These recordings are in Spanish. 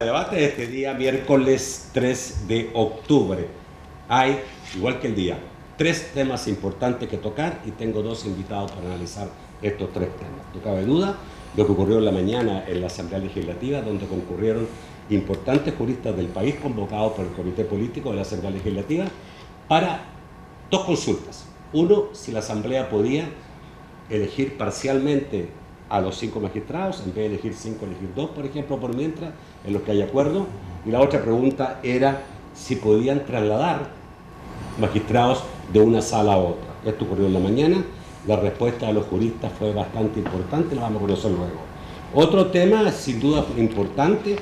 Debate de este día, miércoles 3 de octubre. Hay, igual que el día, 3 temas importantes que tocar y tengo 2 invitados para analizar estos 3 temas. No cabe duda lo que ocurrió en la mañana en la Asamblea Legislativa, donde concurrieron importantes juristas del país convocados por el Comité Político de la Asamblea Legislativa para 2 consultas. Uno, si la Asamblea podía elegir parcialmente a los 5 magistrados, en vez de elegir 5, elegir 2, por ejemplo, por mientras, en los que hay acuerdo. Y la otra pregunta era si podían trasladar magistrados de una sala a otra. Esto ocurrió en la mañana. La respuesta de los juristas fue bastante importante, la vamos a conocer luego. Otro tema, sin duda importante,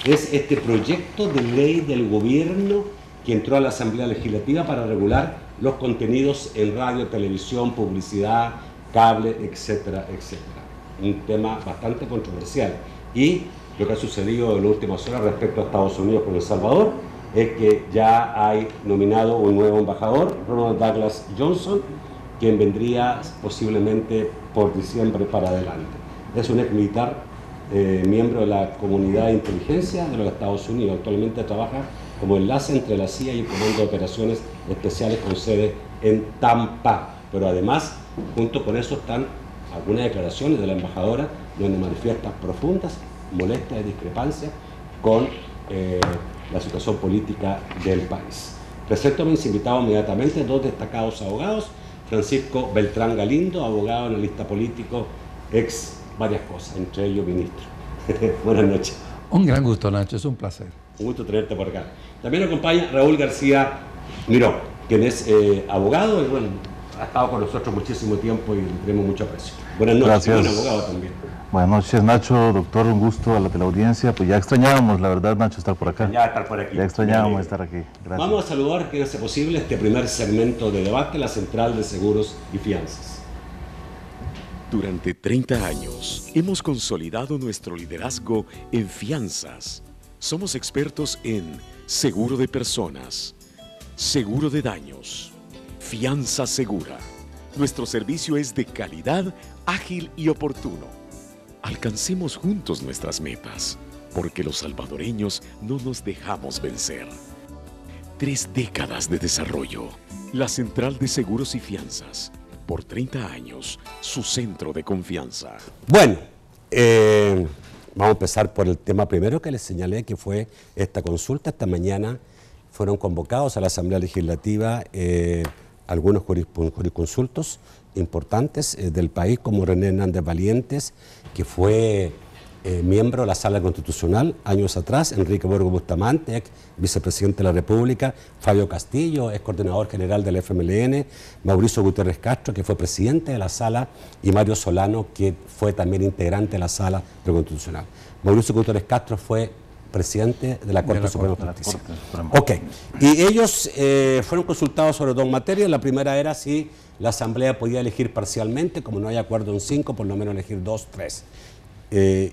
es este proyecto de ley del gobierno que entró a la Asamblea Legislativa para regular los contenidos en radio, televisión, publicidad, cable, etcétera, etcétera. Un tema bastante controversial. Y lo que ha sucedido en las últimas horas respecto a Estados Unidos con El Salvador es que ya hay nominado un nuevo embajador, Ronald Douglas Johnson, quien vendría posiblemente por diciembre para adelante. Es un ex militar, miembro de la comunidad de inteligencia de los Estados Unidos. Actualmente trabaja como enlace entre la CIA y el Comando de Operaciones Especiales con sede en Tampa. Pero además, junto con eso están algunas declaraciones de la embajadora donde manifiesta profundas molestias y discrepancias con la situación política del país. Presento a mis invitados inmediatamente, 2 destacados abogados. Francisco Beltrán Galindo, abogado, analista político, ex varias cosas, entre ellos ministro. Buenas noches. Un gran gusto, Nacho, es un placer. Un gusto tenerte por acá. También nos acompaña Raúl García Miró, quien es abogado y bueno, ha estado con nosotros muchísimo tiempo y le tenemos mucho aprecio. Buenas noches. Gracias. Buen abogado también. Buenas noches, Nacho, doctor, un gusto a la teleaudiencia. Pues ya extrañábamos, la verdad, Nacho, estar por acá. Ya estar por aquí. Ya extrañábamos estar aquí. Gracias. Vamos a saludar, que hace posible este primer segmento de debate, la Central de Seguros y Fianzas. Durante 30 años hemos consolidado nuestro liderazgo en fianzas. Somos expertos en seguro de personas, seguro de daños, fianza segura. Nuestro servicio es de calidad, ágil y oportuno. Alcancemos juntos nuestras metas, porque los salvadoreños no nos dejamos vencer. 3 décadas de desarrollo. La Central de Seguros y Fianzas. Por 30 años, su centro de confianza. Bueno, vamos a empezar por el tema primero que les señalé, que fue esta consulta. Esta mañana fueron convocados a la Asamblea Legislativa algunos jurisconsultos importantes del país, como René Hernández Valientes, que fue miembro de la Sala Constitucional años atrás, Enrique Borgo Bustamante, ex vicepresidente de la República, Fabio Castillo, ex coordinador general del FMLN, Mauricio Gutiérrez Castro, que fue presidente de la Sala, y Mario Solano, que fue también integrante de la Sala Constitucional. Mauricio Gutiérrez Castro fue presidente de la Corte Suprema de Justicia. Ok, y ellos fueron consultados sobre 2 materias. La primera era si la Asamblea podía elegir parcialmente, como no hay acuerdo en 5, por lo menos elegir 2, 3.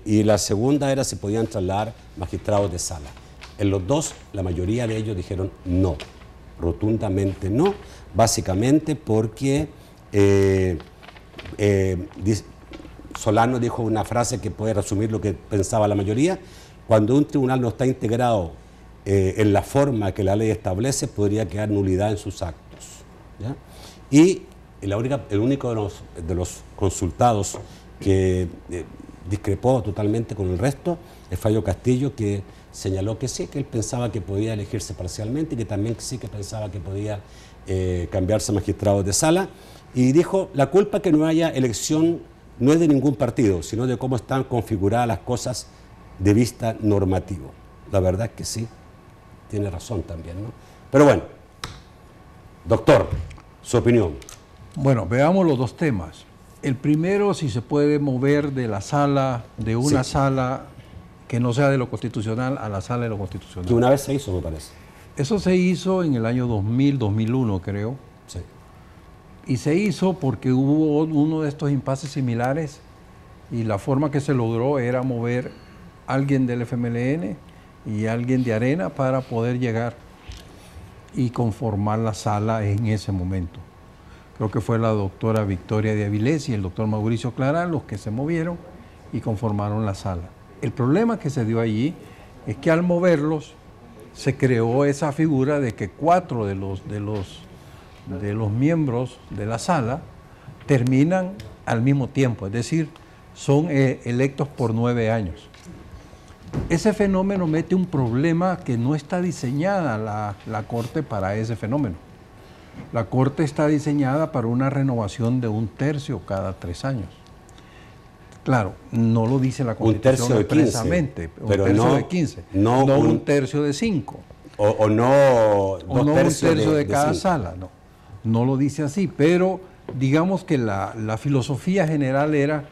Y la segunda era si podían trasladar magistrados de sala. En los 2, la mayoría de ellos dijeron no, rotundamente no, básicamente porque Solano dijo una frase que puede resumir lo que pensaba la mayoría: cuando un tribunal no está integrado en la forma que la ley establece, podría quedar nulidad en sus actos, ¿ya? Y el único de los consultados que discrepó totalmente con el resto es Fabio Castillo, que señaló que sí, que él pensaba que podía elegirse parcialmente y que también sí que pensaba que podía cambiarse magistrados de sala, y dijo: la culpa que no haya elección no es de ningún partido, sino de cómo están configuradas las cosas de vista normativo. La verdad es que sí, tiene razón también, ¿no? Pero bueno, doctor, su opinión. Bueno, veamos los 2 temas. El primero, si se puede mover de la sala, de una sala que no sea de lo constitucional a la sala de lo constitucional. Que una vez se hizo, me parece. Eso se hizo en el año 2000, 2001, creo. Sí. Y se hizo porque hubo uno de estos impases similares y la forma que se logró era mover a alguien del FMLN y alguien de Arena para poder llegar y conformar la sala en ese momento. Creo que fue la doctora Victoria de Avilés y el doctor Mauricio Clarán los que se movieron y conformaron la sala. El problema que se dio allí es que al moverlos se creó esa figura de que 4 de los miembros de la sala terminan al mismo tiempo, es decir, son electos por 9 años. Ese fenómeno mete un problema que no está diseñada la Corte para ese fenómeno. La Corte está diseñada para una renovación de 1/3 cada 3 años. Claro, no lo dice la Constitución expresamente, pero 1/3 de 15, no 1/3 de 5. O no 1/3 de cada sala, no lo dice así, pero digamos que la filosofía general era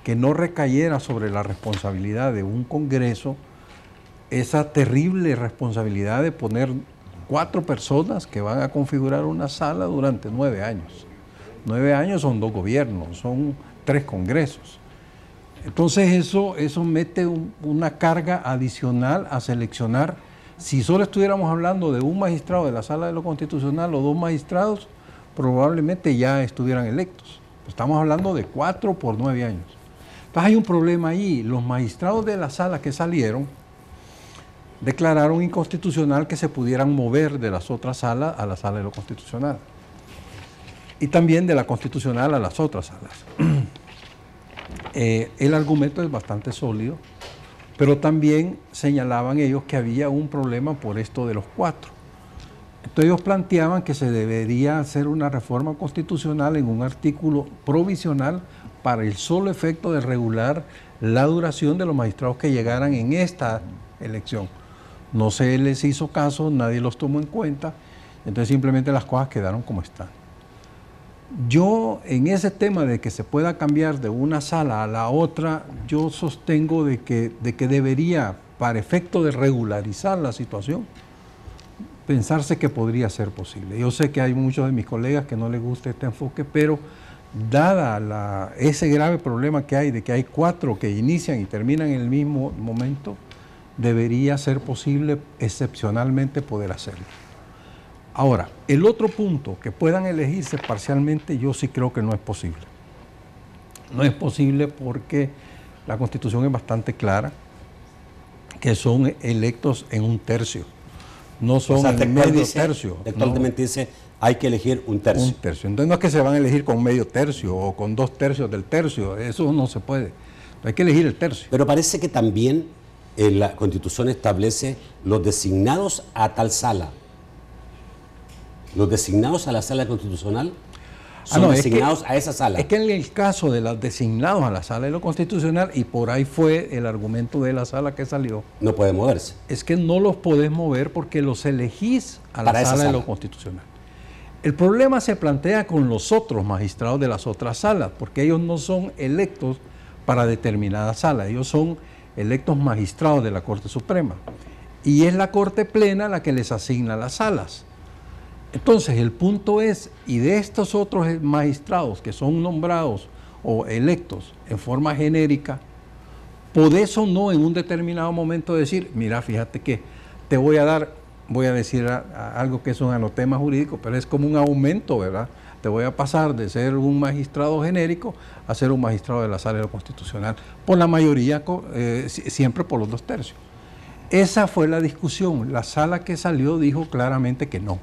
que no recayera sobre la responsabilidad de un Congreso esa terrible responsabilidad de poner 4 personas que van a configurar una sala durante 9 años. 9 años son 2 gobiernos, son 3 congresos. Entonces eso mete una carga adicional a seleccionar. Si solo estuviéramos hablando de un magistrado de la Sala de lo Constitucional o 2 magistrados, probablemente ya estuvieran electos. Estamos hablando de 4 por 9 años. Entonces hay un problema ahí. Los magistrados de la sala que salieron declararon inconstitucional que se pudieran mover de las otras salas a la Sala de lo Constitucional. Y también de la Constitucional a las otras salas. El argumento es bastante sólido, pero también señalaban ellos que había un problema por esto de los 4. Entonces ellos planteaban que se debería hacer una reforma constitucional en un artículo provisional para el solo efecto de regular la duración de los magistrados que llegaran en esta elección. No se les hizo caso, nadie los tomó en cuenta, entonces simplemente las cosas quedaron como están. Yo, en ese tema de que se pueda cambiar de una sala a la otra, yo sostengo de que debería, para efecto de regularizar la situación, pensarse que podría ser posible. Yo sé que hay muchos de mis colegas que no les gusta este enfoque, pero dada ese grave problema que hay de que hay 4 que inician y terminan en el mismo momento, debería ser posible excepcionalmente poder hacerlo. Ahora, el otro punto, que puedan elegirse parcialmente, yo sí creo que no es posible. No es posible porque la Constitución es bastante clara, que son electos en 1/3. No son en medio tercio. Actualmente dice, hay que elegir 1/3. 1/3. Entonces no es que se van a elegir con medio tercio o con 2/3 del tercio, eso no se puede. Hay que elegir el tercio. Pero parece que también la Constitución establece los designados a tal sala. Los designados a la sala constitucional son designados a esa sala. Es que en el caso de los designados a la Sala de lo Constitucional, y por ahí fue el argumento de la sala que salió, no puede moverse. Es que no los podés mover porque los elegís a la Sala de lo Constitucional. El problema se plantea con los otros magistrados de las otras salas, porque ellos no son electos para determinada sala, ellos son electos magistrados de la Corte Suprema. Y es la Corte Plena la que les asigna las salas. Entonces, el punto es, y de estos otros magistrados que son nombrados o electos en forma genérica, podés o no en un determinado momento decir, mira, fíjate que te voy a decir algo que es un anatema jurídico, pero es como un aumento, ¿verdad? Te voy a pasar de ser un magistrado genérico a ser un magistrado de la Sala de lo Constitucional, por la mayoría, siempre por los 2/3. Esa fue la discusión. La sala que salió dijo claramente que no.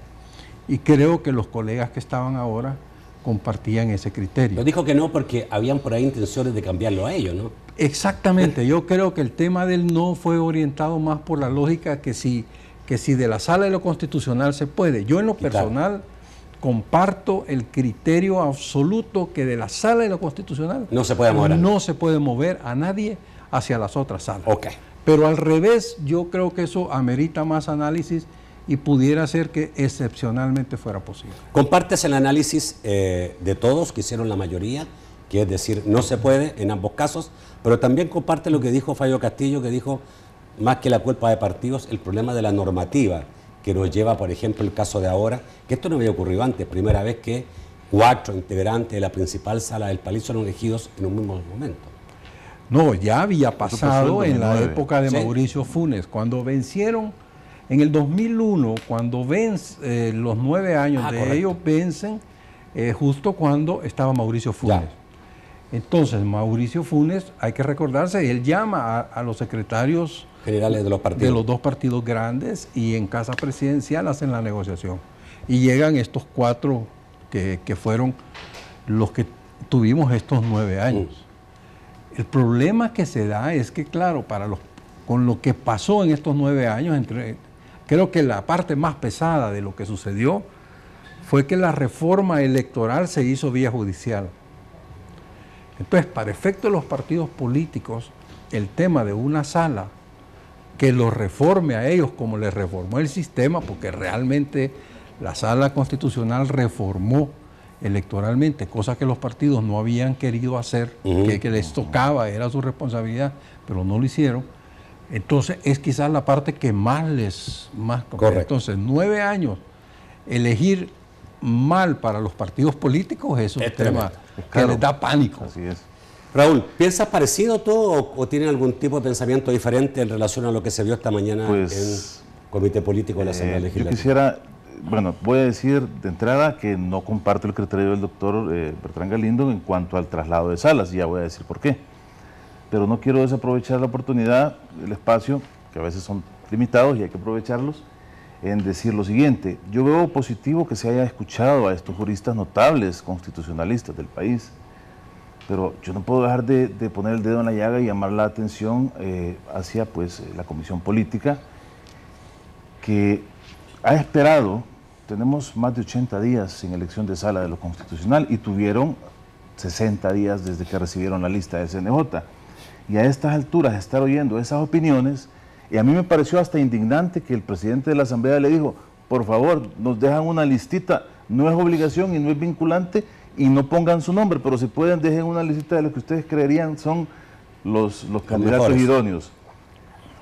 Y creo que los colegas que estaban ahora compartían ese criterio. Pero dijo que no porque habían por ahí intenciones de cambiarlo a ellos, ¿no? Exactamente. Yo creo que el tema del no fue orientado más por la lógica que si de la Sala de lo Constitucional se puede. Yo en lo personal comparto el criterio absoluto que de la Sala de lo Constitucional no se puede mover. No se puede mover a nadie hacia las otras salas. Okay. Pero al revés, yo creo que eso amerita más análisis y pudiera ser que excepcionalmente fuera posible. ¿Compartes el análisis de todos, que hicieron la mayoría, que es decir, no se puede en ambos casos, pero también comparte lo que dijo Fabio Castillo, que dijo, más que la culpa de partidos, el problema de la normativa, que nos lleva, por ejemplo, el caso de ahora, que esto no había ocurrido antes, primera vez que 4 integrantes de la principal sala del país son elegidos en un mismo momento. No, ya había pasado en la época de Mauricio Funes, cuando vencieron. En el 2001, cuando los 9 años de ellos vencen, justo cuando estaba Mauricio Funes. Ya. Entonces, Mauricio Funes, hay que recordarse, él llama a los secretarios generales de los partidos. De los dos partidos grandes, y en Casa Presidencial hacen la negociación. Y llegan estos 4 que fueron los que tuvimos estos 9 años. El problema que se da es que, claro, con lo que pasó en estos 9 años, creo que la parte más pesada de lo que sucedió fue que la reforma electoral se hizo vía judicial. Entonces, para efecto de los partidos políticos, el tema de una sala que los reforme a ellos como les reformó el sistema, porque realmente la sala constitucional reformó electoralmente, cosa que los partidos no habían querido hacer, que les tocaba, era su responsabilidad, pero no lo hicieron. Entonces, es quizás la parte que más Correcto. Entonces, 9 años, elegir mal para los partidos políticos es un tema que les da pánico. Así es. Raúl, ¿piensas parecido tú o tienen algún tipo de pensamiento diferente en relación a lo que se vio esta mañana en el Comité Político de la Asamblea Legislativa? Yo quisiera, bueno, voy a decir de entrada que no comparto el criterio del doctor Bertrán Galindo en cuanto al traslado de salas, y ya voy a decir por qué. Pero no quiero desaprovechar la oportunidad, el espacio, que a veces son limitados y hay que aprovecharlos, en decir lo siguiente. Yo veo positivo que se haya escuchado a estos juristas notables constitucionalistas del país, pero yo no puedo dejar de poner el dedo en la llaga y llamar la atención hacia pues, la Comisión Política, que ha esperado, tenemos más de 80 días sin elección de sala de lo constitucional y tuvieron 60 días desde que recibieron la lista de CNJ. Y a estas alturas estar oyendo esas opiniones, y a mí me pareció hasta indignante que el presidente de la Asamblea le dijo, por favor, nos dejan una listita, no es obligación y no es vinculante, y no pongan su nombre, pero si pueden dejen una listita de lo que ustedes creerían son los candidatos mejores. idóneos.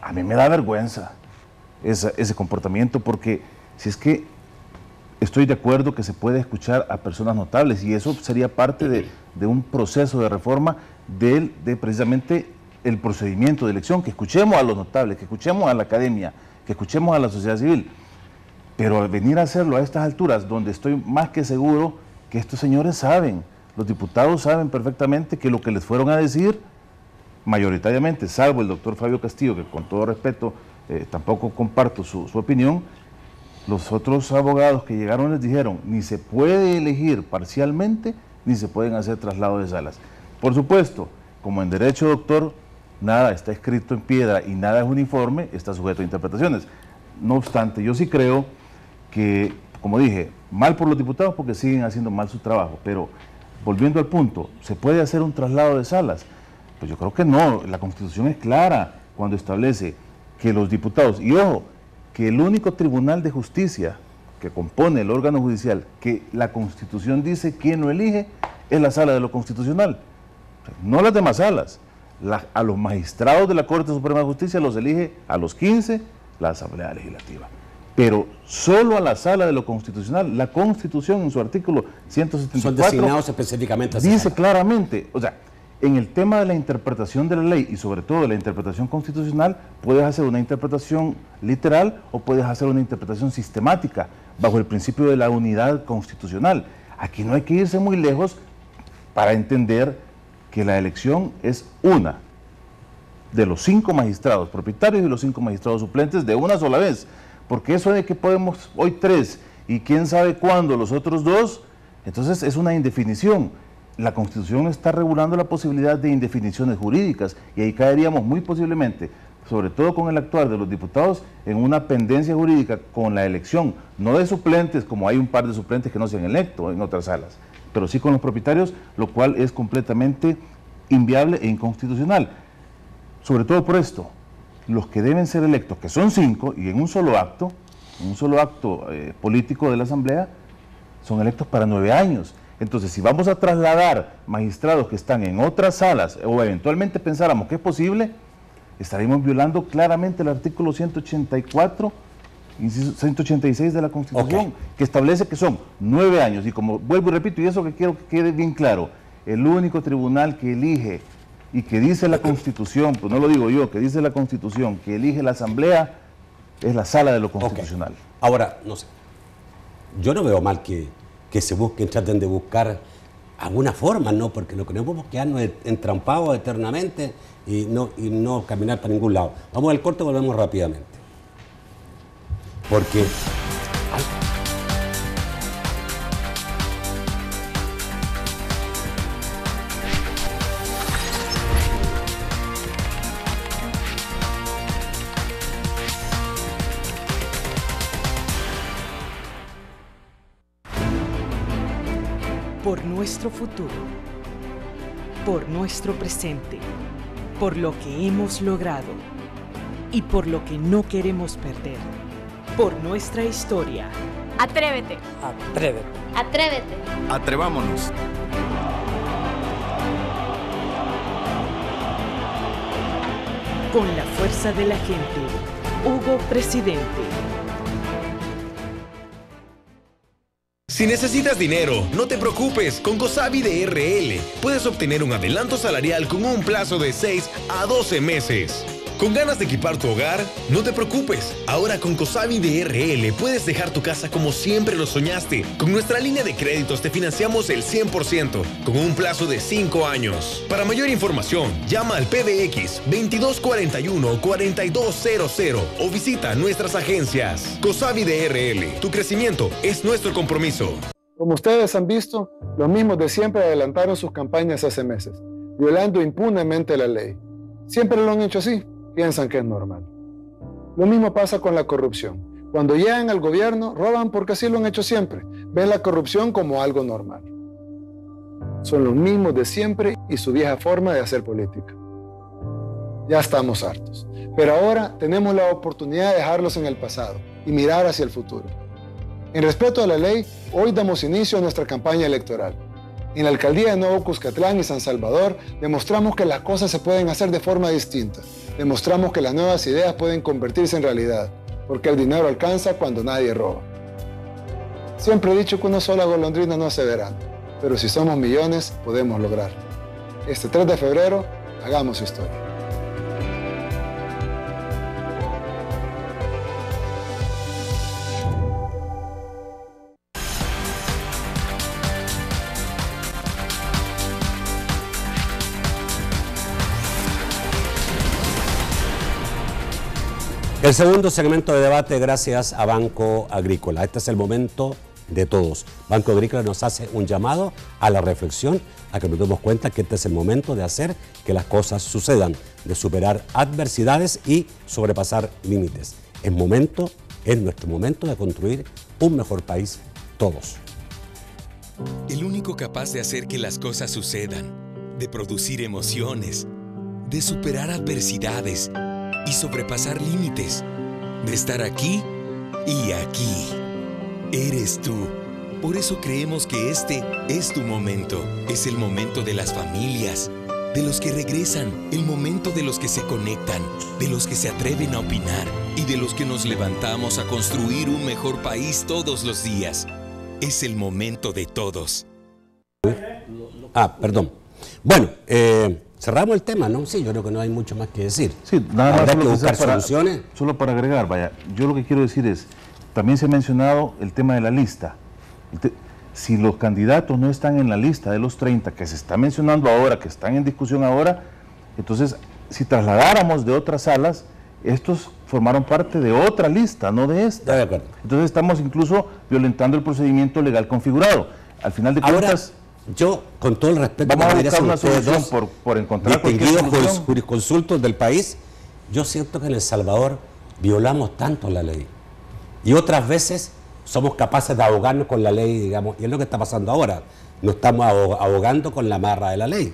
A mí me da vergüenza ese comportamiento, porque si es que estoy de acuerdo que se puede escuchar a personas notables, y eso sería parte de un proceso de reforma de precisamente el procedimiento de elección, que escuchemos a los notables, que escuchemos a la academia, que escuchemos a la sociedad civil. Pero al venir a hacerlo a estas alturas, donde estoy más que seguro que estos señores saben, los diputados saben perfectamente que lo que les fueron a decir, mayoritariamente, salvo el doctor Fabio Castillo, que con todo respeto tampoco comparto su opinión, los otros abogados que llegaron les dijeron, ni se puede elegir parcialmente, ni se pueden hacer traslados de salas. Por supuesto, como en derecho, doctor, nada está escrito en piedra y nada es uniforme, está sujeto a interpretaciones. No obstante, yo sí creo que, como dije, mal por los diputados porque siguen haciendo mal su trabajo, pero volviendo al punto, ¿se puede hacer un traslado de salas? Pues yo creo que no, la Constitución es clara cuando establece que los diputados, y ojo, que el único tribunal de justicia que compone el órgano judicial, que la Constitución dice quién lo elige, es la Sala de lo Constitucional, no las demás salas. A los magistrados de la Corte Suprema de Justicia los elige a los 15 la Asamblea Legislativa, pero solo a la Sala de lo Constitucional. La Constitución en su artículo 174 son designados específicamente a esa dice sala. claramente, o sea, en el tema de la interpretación de la ley y sobre todo de la interpretación constitucional, puedes hacer una interpretación literal o puedes hacer una interpretación sistemática bajo el principio de la unidad constitucional. Aquí no hay que irse muy lejos para entender que la elección es una de los 5 magistrados propietarios y los 5 magistrados suplentes de una sola vez, porque eso de que podemos hoy 3 y quién sabe cuándo los otros 2, entonces es una indefinición. La Constitución está regulando la posibilidad de indefiniciones jurídicas y ahí caeríamos muy posiblemente, sobre todo con el actuar de los diputados, en una pendencia jurídica con la elección, no de suplentes, como hay un par de suplentes que no se han electo en otras salas, pero sí con los propietarios, lo cual es completamente inviable e inconstitucional. Sobre todo por esto, los que deben ser electos, que son 5, y en un solo acto político de la Asamblea, son electos para 9 años. Entonces, si vamos a trasladar magistrados que están en otras salas, o eventualmente pensáramos que es posible, estaríamos violando claramente el artículo 184, inciso 186 de la Constitución, que establece que son 9 años. Y como vuelvo y repito, y eso que quiero que quede bien claro, el único tribunal que elige y que dice la Constitución, pues no lo digo yo, que dice la Constitución, que elige la Asamblea, es la Sala de lo Constitucional. Ahora, no sé, yo no veo mal que se busquen, traten de buscar alguna forma, ¿no? Porque lo que no podemos quedarnos entrampados eternamente y no caminar para ningún lado. Vamos al corte y volvemos rápidamente. Porque... Por nuestro futuro, por nuestro presente, por lo que hemos logrado y por lo que no queremos perder, por nuestra historia. Atrévete. Atrévete. Atrévete. Atrevámonos. Con la fuerza de la gente, Hugo Presidente. Si necesitas dinero, no te preocupes, con Cosabi de RL puedes obtener un adelanto salarial con un plazo de 6 a 12 meses. ¿Con ganas de equipar tu hogar? No te preocupes. Ahora con Cosabi de RL puedes dejar tu casa como siempre lo soñaste. Con nuestra línea de créditos te financiamos el 100%, con un plazo de 5 años. Para mayor información, llama al PBX 2241-4200 o visita nuestras agencias. Cosabi de RL, tu crecimiento es nuestro compromiso. Como ustedes han visto, los mismos de siempre adelantaron sus campañas hace meses, violando impunemente la ley. Siempre lo han hecho así. Piensan que es normal. Lo mismo pasa con la corrupción. Cuando llegan al gobierno, roban porque así lo han hecho siempre. Ven la corrupción como algo normal. Son los mismos de siempre y su vieja forma de hacer política. Ya estamos hartos. Pero ahora tenemos la oportunidad de dejarlos en el pasado y mirar hacia el futuro. En respeto a la ley, hoy damos inicio a nuestra campaña electoral. En la alcaldía de Nuevo Cuscatlán y San Salvador demostramos que las cosas se pueden hacer de forma distinta. Demostramos que las nuevas ideas pueden convertirse en realidad, porque el dinero alcanza cuando nadie roba. Siempre he dicho que una sola golondrina no hace verano, pero si somos millones, podemos lograr. Este 3 de febrero, hagamos historia. El segundo segmento de debate gracias a Banco Agrícola. Este es el momento de todos. Banco Agrícola nos hace un llamado a la reflexión, a que nos demos cuenta que este es el momento de hacer que las cosas sucedan, de superar adversidades y sobrepasar límites. Es nuestro momento de construir un mejor país todos. El único capaz de hacer que las cosas sucedan, de producir emociones, de superar adversidades y sobrepasar límites, de estar aquí y aquí. Eres tú. Por eso creemos que este es tu momento. Es el momento de las familias, de los que regresan, el momento de los que se conectan, de los que se atreven a opinar y de los que nos levantamos a construir un mejor país todos los días. Es el momento de todos. Perdón. Bueno, cerramos el tema, ¿no? Sí, yo creo que no hay mucho más que decir. Sí, nada más que buscar soluciones. Solo para agregar, vaya, yo lo que quiero decir es, también se ha mencionado el tema de la lista. Si los candidatos no están en la lista de los 30 que se está mencionando ahora, que están en discusión ahora, entonces, si trasladáramos de otras salas, estos formaron parte de otra lista, no de esta. De acuerdo. Entonces estamos incluso violentando el procedimiento legal configurado. Al final de cuentas... Yo, con todo el respeto, vamos a buscar una solución por encontrar distinguidos jurisconsultos del país. Yo siento que en El Salvador violamos tanto la ley y otras veces somos capaces de ahogarnos con la ley, digamos, y es lo que está pasando ahora. Nos estamos ahogando con la marra de la ley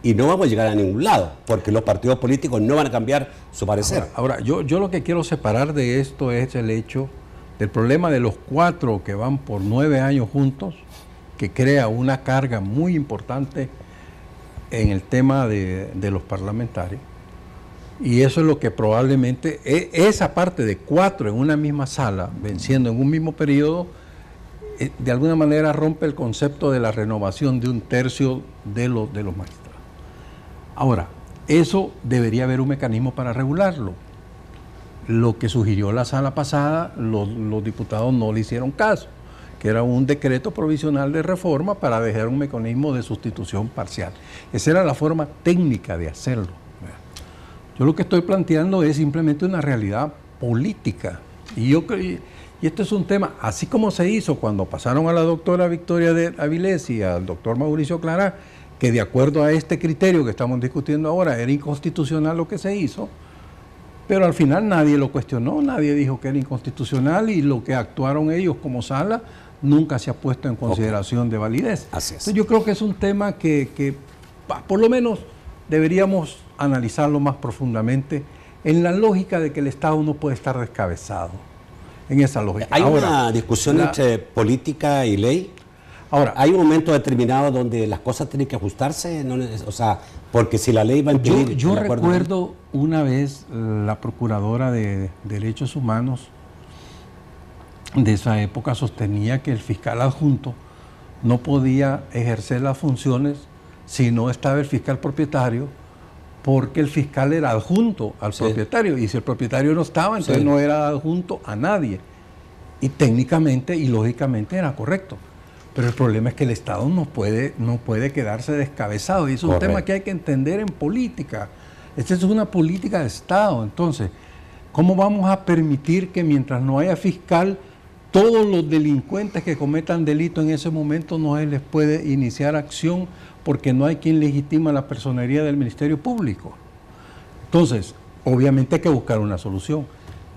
y no vamos a llegar a ningún lado porque los partidos políticos no van a cambiar su parecer. Ahora yo lo que quiero separar de esto es el hecho del problema de los 4 que van por 9 años juntos, que crea una carga muy importante en el tema de los parlamentarios. Y eso es lo que probablemente, esa parte de 4 en una misma sala, venciendo en un mismo periodo, de alguna manera rompe el concepto de la renovación de 1/3 de los magistrados. Ahora, eso debería haber un mecanismo para regularlo. Lo que sugirió la sala pasada, los diputados no le hicieron caso. que era un decreto provisional de reforma para dejar un mecanismo de sustitución parcial. Esa era la forma técnica de hacerlo. Yo lo que estoy planteando es simplemente una realidad política. Y esto es un tema, así como se hizo cuando pasaron a la doctora Victoria de Avilés y al doctor Mauricio Clará, que de acuerdo a este criterio que estamos discutiendo ahora era inconstitucional lo que se hizo, pero al final nadie lo cuestionó, nadie dijo que era inconstitucional y lo que actuaron ellos como sala nunca se ha puesto en consideración de validez. Así es. Entonces yo creo que es un tema que por lo menos deberíamos analizarlo más profundamente en la lógica de que el Estado no puede estar descabezado, en esa lógica. ¿Hay una discusión entre política y ley? Ahora, ¿hay un momento determinado donde las cosas tienen que ajustarse? No, o sea, porque si la ley va a impedir... Yo recuerdo una vez la procuradora de Derechos Humanos de esa época sostenía que el fiscal adjunto no podía ejercer las funciones si no estaba el fiscal propietario, porque el fiscal era adjunto al propietario, y si el propietario no estaba, entonces no era adjunto a nadie. Y técnicamente y lógicamente era correcto. Pero el problema es que el Estado no puede quedarse descabezado, y es un tema que hay que entender en política. Esta es una política de Estado. Entonces, ¿cómo vamos a permitir que mientras no haya fiscal, todos los delincuentes que cometan delito en ese momento no se les puede iniciar acción porque no hay quien legitima la personería del Ministerio Público? Entonces, obviamente hay que buscar una solución.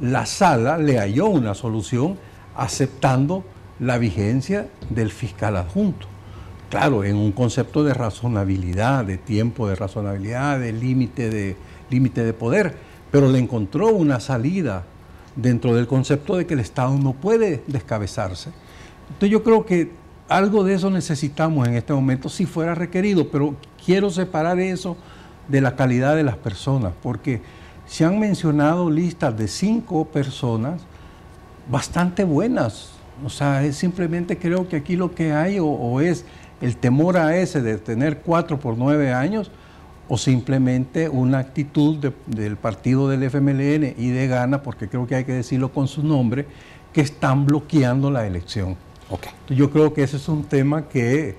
La sala le halló una solución aceptando la vigencia del fiscal adjunto. Claro, en un concepto de razonabilidad, de tiempo de razonabilidad, de límite de poder, pero le encontró una salida dentro del concepto de que el Estado no puede descabezarse. Entonces yo creo que algo de eso necesitamos en este momento si fuera requerido, pero quiero separar eso de la calidad de las personas, porque se han mencionado listas de 5 personas bastante buenas. O sea, es simplemente creo que aquí lo que hay o es el temor a ese de tener 4 por 9 años, o simplemente una actitud del partido del FMLN y de Gana, porque creo que hay que decirlo con su nombre, que están bloqueando la elección. Yo creo que ese es un tema que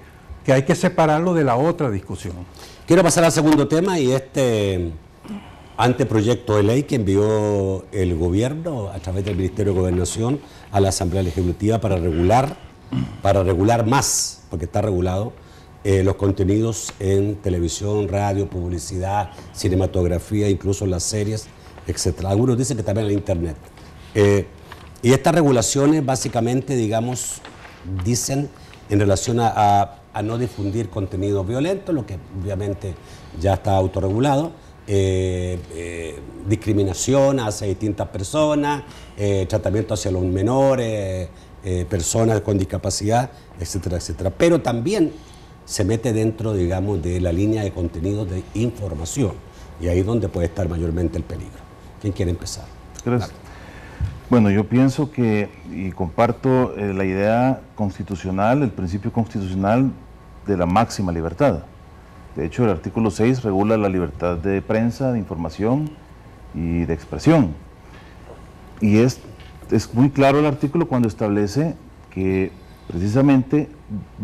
hay que separarlo de la otra discusión. Quiero pasar al segundo tema, y este anteproyecto de ley que envió el gobierno a través del Ministerio de Gobernación a la Asamblea Legislativa para regular más, porque está regulado, los contenidos en televisión, radio, publicidad, cinematografía, incluso las series, etc. Algunos dicen que también en internet. Y estas regulaciones básicamente, digamos, dicen en relación a no difundir contenido violento, lo que obviamente ya está autorregulado, discriminación hacia distintas personas, tratamiento hacia los menores, personas con discapacidad, etcétera, etcétera. Pero también se mete dentro, digamos, de la línea de contenidos de información, y ahí es donde puede estar mayormente el peligro. ¿Quién quiere empezar? Gracias. Bueno, yo pienso que, y comparto la idea constitucional, el principio constitucional de la máxima libertad. De hecho, el artículo 6 regula la libertad de prensa, de información y de expresión. Y es muy claro el artículo cuando establece que precisamente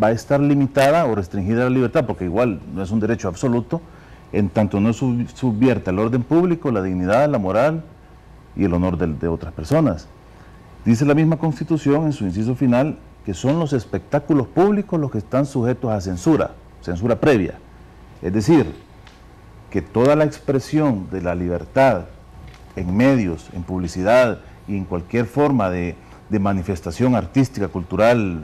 va a estar limitada o restringida la libertad, porque igual no es un derecho absoluto, en tanto no subvierta el orden público, la dignidad, la moral y el honor de otras personas. Dice la misma Constitución en su inciso final que son los espectáculos públicos los que están sujetos a censura previa. Es decir, que toda la expresión de la libertad en medios, en publicidad y en cualquier forma de manifestación artística, cultural,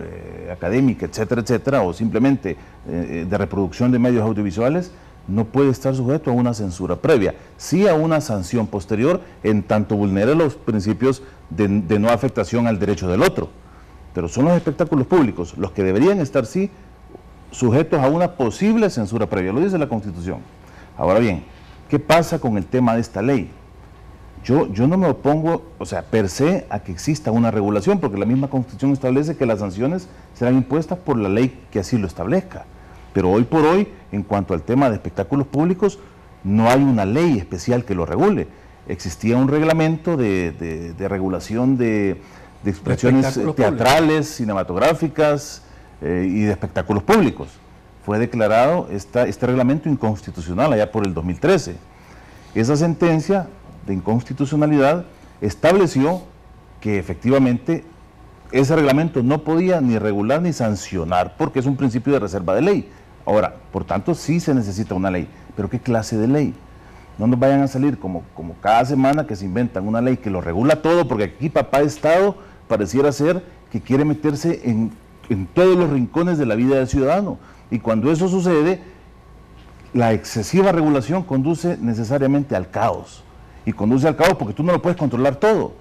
académica, etcétera, etcétera, o simplemente de reproducción de medios audiovisuales, no puede estar sujeto a una censura previa, sí a una sanción posterior en tanto vulnere los principios de no afectación al derecho del otro. Pero son los espectáculos públicos los que deberían estar sí sujetos a una posible censura previa, lo dice la Constitución. Ahora bien, ¿qué pasa con el tema de esta ley? Yo no me opongo, o sea, per se, a que exista una regulación, porque la misma Constitución establece que las sanciones serán impuestas por la ley que así lo establezca. Pero hoy por hoy, en cuanto al tema de espectáculos públicos, no hay una ley especial que lo regule. Existía un reglamento de regulación de de expresiones teatrales, cinematográficas y de espectáculos públicos. Fue declarado este reglamento inconstitucional allá por el 2013. Esa sentencia de inconstitucionalidad estableció que efectivamente ese reglamento no podía ni regular ni sancionar porque es un principio de reserva de ley. Ahora, por tanto, sí se necesita una ley, pero ¿qué clase de ley? No nos vayan a salir como cada semana que se inventan una ley que lo regula todo, porque aquí papá Estado pareciera ser que quiere meterse en todos los rincones de la vida del ciudadano. Y cuando eso sucede, la excesiva regulación conduce necesariamente al caos. Y conduce al caos porque tú no lo puedes controlar todo.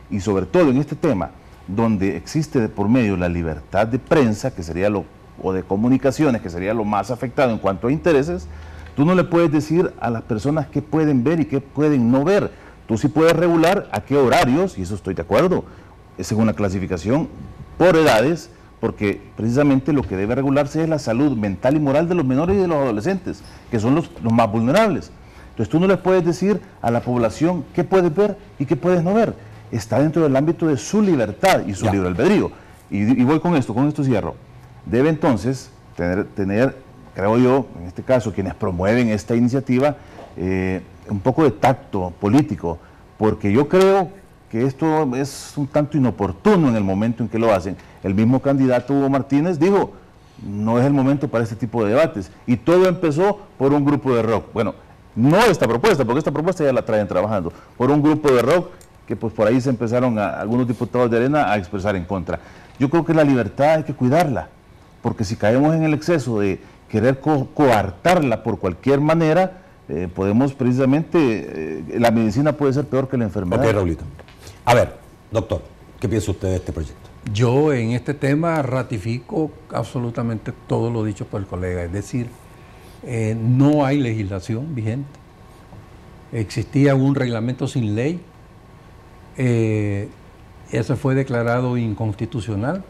Y sobre todo en este tema, donde existe de por medio la libertad de prensa, que sería o de comunicaciones, que sería lo más afectado en cuanto a intereses, tú no le puedes decir a las personas qué pueden ver y qué pueden no ver. Tú sí puedes regular a qué horarios, y eso estoy de acuerdo, según la clasificación por edades, porque precisamente lo que debe regularse es la salud mental y moral de los menores y de los adolescentes, que son los más vulnerables. Entonces tú no les puedes decir a la población qué puedes ver y qué puedes no ver. Está dentro del ámbito de su libertad y su libre albedrío. Y voy con esto cierro. Debe entonces tener, creo yo, en este caso, quienes promueven esta iniciativa, un poco de tacto político, porque yo creo que esto es un tanto inoportuno en el momento en que lo hacen. El mismo candidato Hugo Martínez dijo, no es el momento para este tipo de debates, y todo empezó por un grupo de rock. Bueno, no esta propuesta, porque esta propuesta ya la traen trabajando, por un grupo de rock que pues por ahí se empezaron algunos diputados de Arena a expresar en contra. Yo creo que la libertad hay que cuidarla, porque si caemos en el exceso de querer coartarla por cualquier manera, podemos precisamente, la medicina puede ser peor que la enfermedad. Ok, Raulito. A ver, doctor, ¿qué piensa usted de este proyecto? Yo en este tema ratifico absolutamente todo lo dicho por el colega, es decir, no hay legislación vigente, existía un reglamento sin ley, ese fue declarado inconstitucional.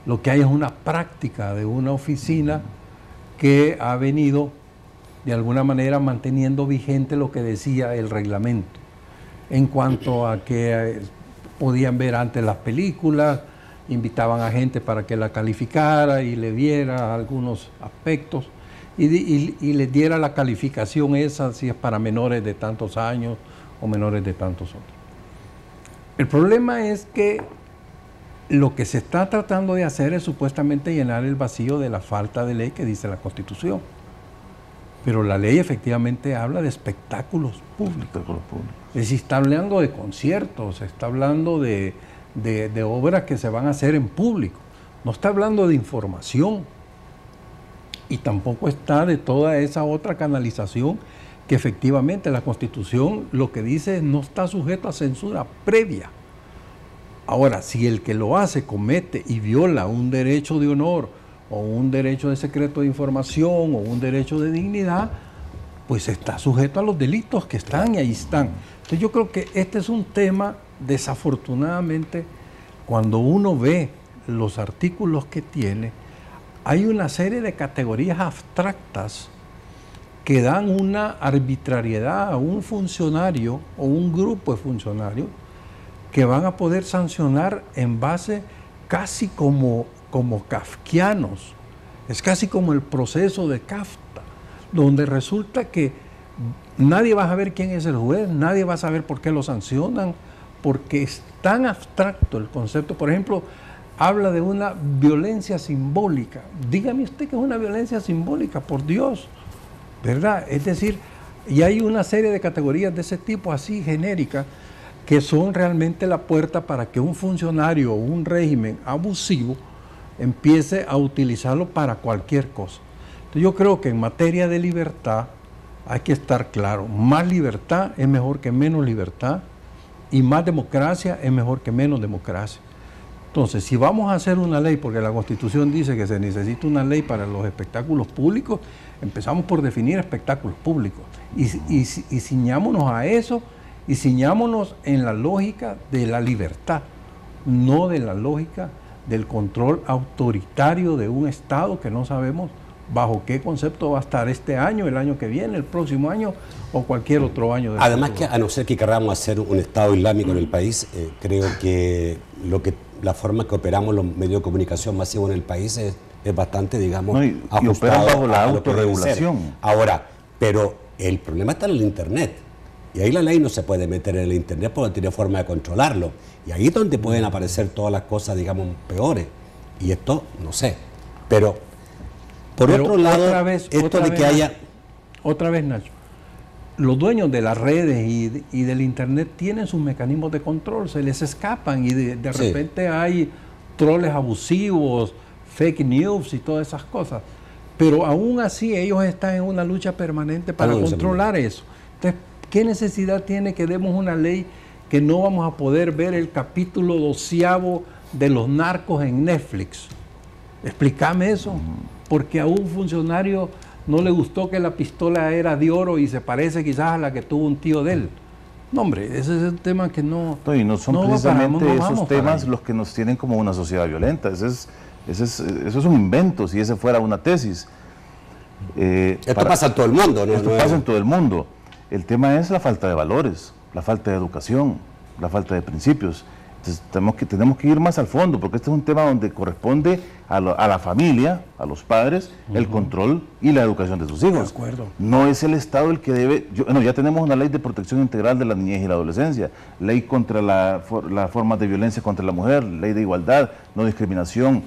Lo que hay es una práctica de una oficina que ha venido de alguna manera manteniendo vigente lo que decía el reglamento en cuanto a que podían ver antes las películas, invitaban a gente para que la calificara y le viera algunos aspectos y les diera la calificación esa, si es para menores de tantos años o menores de tantos otros. El problema es que lo que se está tratando de hacer es supuestamente llenar el vacío de la falta de ley que dice la Constitución. Pero la ley efectivamente habla de espectáculos públicos. Es decir, está hablando de conciertos, está hablando de obras que se van a hacer en público. No está hablando de información. Y tampoco está de toda esa otra canalización que efectivamente la Constitución lo que dice es no está sujeto a censura previa. Ahora, si el que lo hace comete y viola un derecho de honor o un derecho de secreto de información o un derecho de dignidad, pues está sujeto a los delitos que están y ahí están. Entonces yo creo que este es un tema, desafortunadamente, cuando uno ve los artículos que tiene, hay una serie de categorías abstractas que dan una arbitrariedad a un funcionario o un grupo de funcionarios que van a poder sancionar en base casi como kafkianos. Es casi como el proceso de Kafka, donde resulta que nadie va a saber quién es el juez, nadie va a saber por qué lo sancionan, porque es tan abstracto el concepto. Por ejemplo, habla de una violencia simbólica. Dígame usted que es una violencia simbólica, por Dios, ¿verdad? Es decir, y hay una serie de categorías de ese tipo así genéricas que son realmente la puerta para que un funcionario o un régimen abusivo empiece a utilizarlo para cualquier cosa. Entonces yo creo que en materia de libertad hay que estar claro, más libertad es mejor que menos libertad y más democracia es mejor que menos democracia. Entonces, si vamos a hacer una ley, porque la Constitución dice que se necesita una ley para los espectáculos públicos, empezamos por definir espectáculos públicos y ciñámonos a eso y ciñámonos en la lógica de la libertad, no de la lógica del control autoritario de un Estado que no sabemos bajo qué concepto va a estar este año, el año que viene, el próximo año o cualquier otro año. Además, que a no ser que queramos hacer un Estado islámico en el país, creo que lo que la forma que operamos los medios de comunicación masivos en el país es bastante, digamos, no, y ajustado operan bajo la a lo que debe ser. autorregulación. Ahora, pero el problema está en el Internet. Y ahí la ley no se puede meter en el Internet porque no tiene forma de controlarlo. Y ahí es donde pueden aparecer todas las cosas, digamos, peores. Y esto, no sé. Pero, por otro lado, Otra vez, Nacho. Los dueños de las redes y del Internet tienen sus mecanismos de control, se les escapan y de repente hay troles abusivos, fake news y todas esas cosas. Pero aún así ellos están en una lucha permanente para controlar eso. Entonces, ¿qué necesidad tiene que demos una ley que no vamos a poder ver el capítulo 12º de los narcos en Netflix? Explícame eso, porque a un funcionario no le gustó que la pistola era de oro y se parece quizás a la que tuvo un tío de él. No, hombre, ese es el tema que no... Y no son precisamente esos temas los que nos tienen como una sociedad violenta. Eso es un invento, si ese fuera una tesis. Esto pasa en todo el mundo, ¿no? Esto pasa en todo el mundo. El tema es la falta de valores, la falta de educación, la falta de principios. Entonces tenemos que ir más al fondo, porque este es un tema donde corresponde a la familia, a los padres, el control y la educación de sus hijos. De acuerdo. No es el Estado el que debe... ya tenemos una ley de protección integral de la niñez y la adolescencia, ley contra las formas de violencia contra la mujer, ley de igualdad, no discriminación.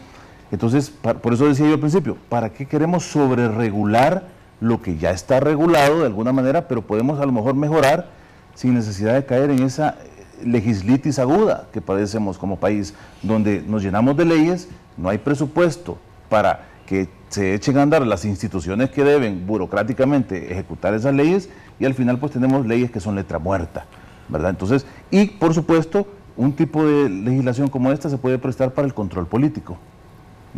Entonces, por eso decía yo al principio, ¿para qué queremos sobreregular lo que ya está regulado de alguna manera, pero podemos a lo mejor mejorar sin necesidad de caer en esa legislitis aguda que padecemos como país, donde nos llenamos de leyes, no hay presupuesto para que se echen a andar las instituciones que deben burocráticamente ejecutar esas leyes, y al final pues tenemos leyes que son letra muerta, ¿verdad? Entonces, y por supuesto, un tipo de legislación como esta se puede prestar para el control político,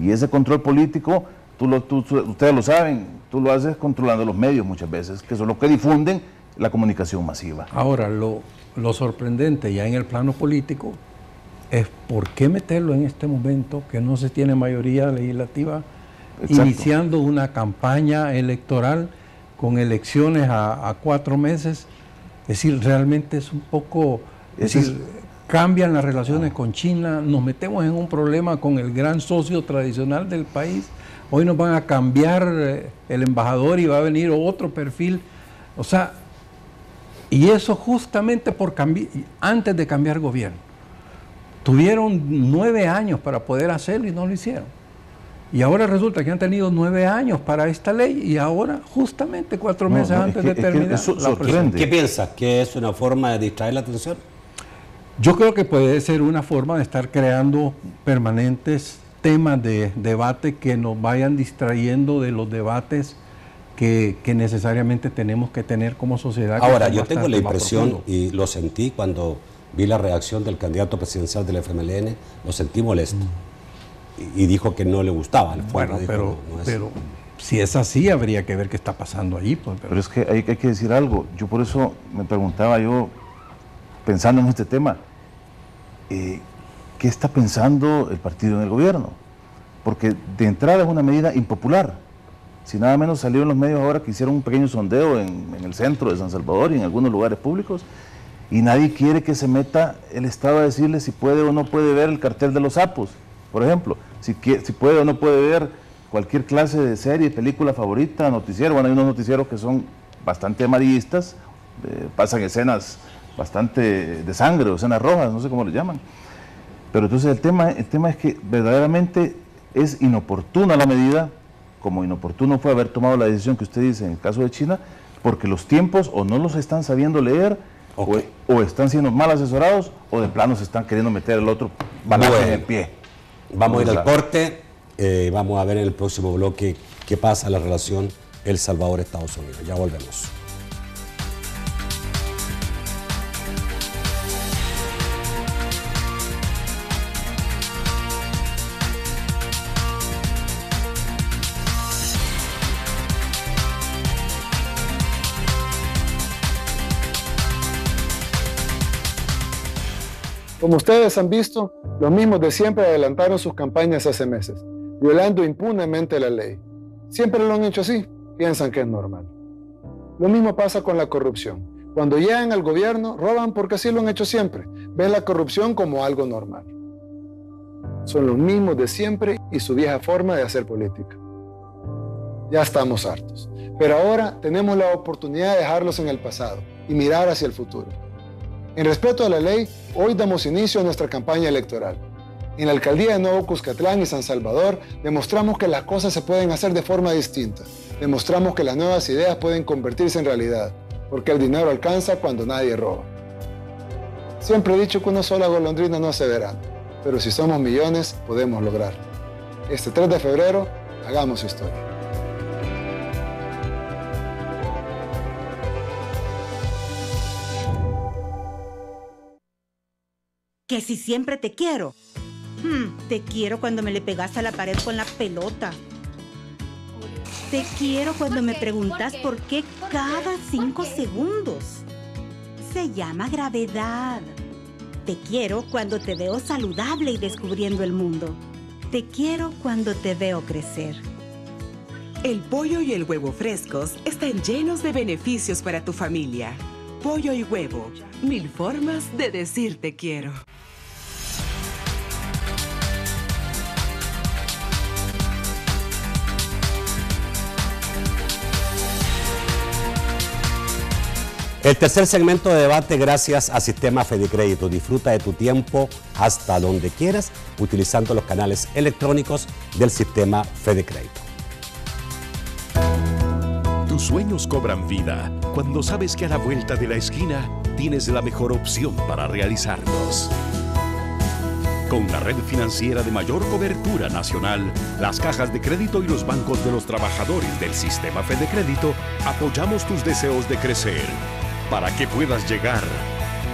y ese control político, ustedes lo saben, tú lo haces controlando los medios muchas veces, que son los que difunden la comunicación masiva. Ahora, lo sorprendente ya en el plano político es por qué meterlo en este momento que no se tiene mayoría legislativa. Exacto. Iniciando una campaña electoral con elecciones a 4 meses. Es decir, realmente es un poco... cambian las relaciones con China, nos metemos en un problema con el gran socio tradicional del país. Hoy nos van a cambiar el embajador y va a venir otro perfil. O sea, y eso justamente antes de cambiar gobierno. Tuvieron 9 años para poder hacerlo y no lo hicieron. Y ahora resulta que han tenido 9 años para esta ley y ahora justamente 4 meses antes de terminar. ¿Qué piensas? ¿Que es una forma de distraer la atención? Yo creo que puede ser una forma de estar creando permanentes temas de debate que nos vayan distrayendo de los debates que necesariamente tenemos que tener como sociedad. Ahora, yo tengo la impresión, y lo sentí cuando vi la reacción del candidato presidencial del FMLN, lo sentí molesto. Y dijo que no le gustaba. Bueno, pero si es así, habría que ver qué está pasando allí. Pues, pero es que hay que decir algo. Yo por eso me preguntaba pensando en este tema, ¿qué está pensando el partido en el gobierno? Porque de entrada es una medida impopular. Si nada menos salió en los medios ahora que hicieron un pequeño sondeo en el centro de San Salvador y en algunos lugares públicos, y nadie quiere que se meta el Estado a decirle si puede o no puede ver el cartel de los sapos, por ejemplo, si puede o no puede ver cualquier clase de serie, película favorita, noticiero. Bueno, hay unos noticieros que son bastante amarillistas, pasan escenas bastante de sangre o escenas rojas, no sé cómo le llaman. Pero entonces el tema es que verdaderamente es inoportuna la medida, como inoportuno fue haber tomado la decisión que usted dice en el caso de China, porque los tiempos o no los están sabiendo leer, o están siendo mal asesorados, o de plano se están queriendo meter el otro balazo en el pie. Vamos a ir al corte, vamos a ver en el próximo bloque qué pasa en la relación El Salvador-Estados Unidos. Ya volvemos. Como ustedes han visto, los mismos de siempre adelantaron sus campañas hace meses, violando impunemente la ley. Siempre lo han hecho así, piensan que es normal. Lo mismo pasa con la corrupción. Cuando llegan al gobierno, roban porque así lo han hecho siempre. Ven la corrupción como algo normal. son los mismos de siempre y su vieja forma de hacer política. Ya estamos hartos, pero ahora tenemos la oportunidad de dejarlos en el pasado y mirar hacia el futuro. En respeto a la ley, hoy damos inicio a nuestra campaña electoral. En la alcaldía de Nuevo Cuscatlán y San Salvador demostramos que las cosas se pueden hacer de forma distinta. Demostramos que las nuevas ideas pueden convertirse en realidad, porque el dinero alcanza cuando nadie roba. Siempre he dicho que una sola golondrina no hace verano, pero si somos millones, podemos lograrlo. Este 3 de febrero, hagamos historia. Que si siempre te quiero. Te quiero cuando me le pegas a la pared con la pelota. Te quiero cuando me preguntas por qué cada 5 segundos. Se llama gravedad. Te quiero cuando te veo saludable y descubriendo el mundo. Te quiero cuando te veo crecer. El pollo y el huevo frescos están llenos de beneficios para tu familia. Pollo y huevo, 1000 formas de decir te quiero. El tercer segmento de debate gracias a Sistema Fedecrédito. Disfruta de tu tiempo hasta donde quieras utilizando los canales electrónicos del Sistema Fedecrédito. Tus sueños cobran vida cuando sabes que a la vuelta de la esquina tienes la mejor opción para realizarlos. Con la red financiera de mayor cobertura nacional, las cajas de crédito y los bancos de los trabajadores del Sistema Fedecrédito, apoyamos tus deseos de crecer para que puedas llegar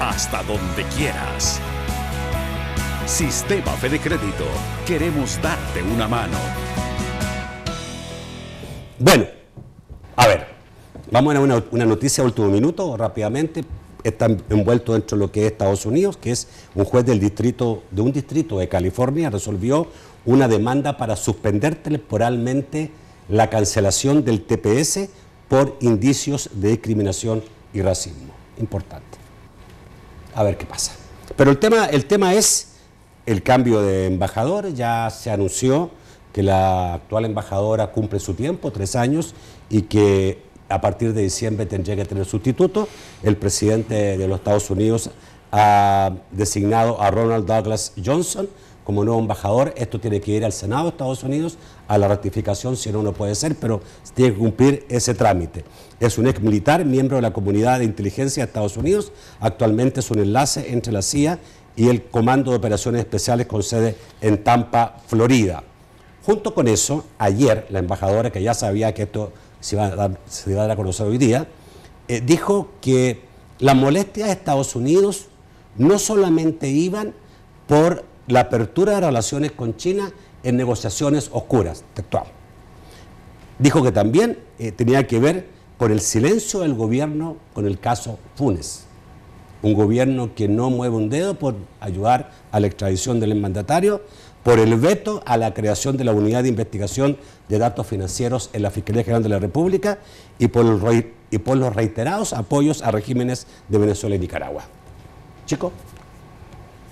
hasta donde quieras. Sistema Fedecrédito, queremos darte una mano. Bueno, a ver, vamos a una noticia de último minuto, rápidamente. Está envuelto dentro de lo que es Estados Unidos, que es un juez de un distrito de California resolvió una demanda para suspender temporalmente la cancelación del TPS por indicios de discriminación y racismo. Importante. A ver qué pasa. Pero el tema es el cambio de embajador. Ya se anunció que la actual embajadora cumple su tiempo, 3 años, y que a partir de diciembre tendría que tener sustituto. El presidente de los Estados Unidos ha designado a Ronald Douglas Johnson como nuevo embajador. Esto tiene que ir al Senado de Estados Unidos a la ratificación, si no, no puede ser, pero tiene que cumplir ese trámite. Es un ex militar, miembro de la comunidad de inteligencia de Estados Unidos. Actualmente es un enlace entre la CIA y el Comando de Operaciones Especiales con sede en Tampa, Florida. Junto con eso, ayer la embajadora, que ya sabía que esto se iba a dar a conocer hoy día, dijo que las molestias de Estados Unidos no solamente iban por la apertura de relaciones con China en negociaciones oscuras, textual. Dijo que también tenía que ver con el silencio del gobierno con el caso Funes. Un gobierno que no mueve un dedo por ayudar a la extradición del mandatario, por el veto a la creación de la unidad de investigación de datos financieros en la Fiscalía General de la República y por los reiterados apoyos a regímenes de Venezuela y Nicaragua. Chico.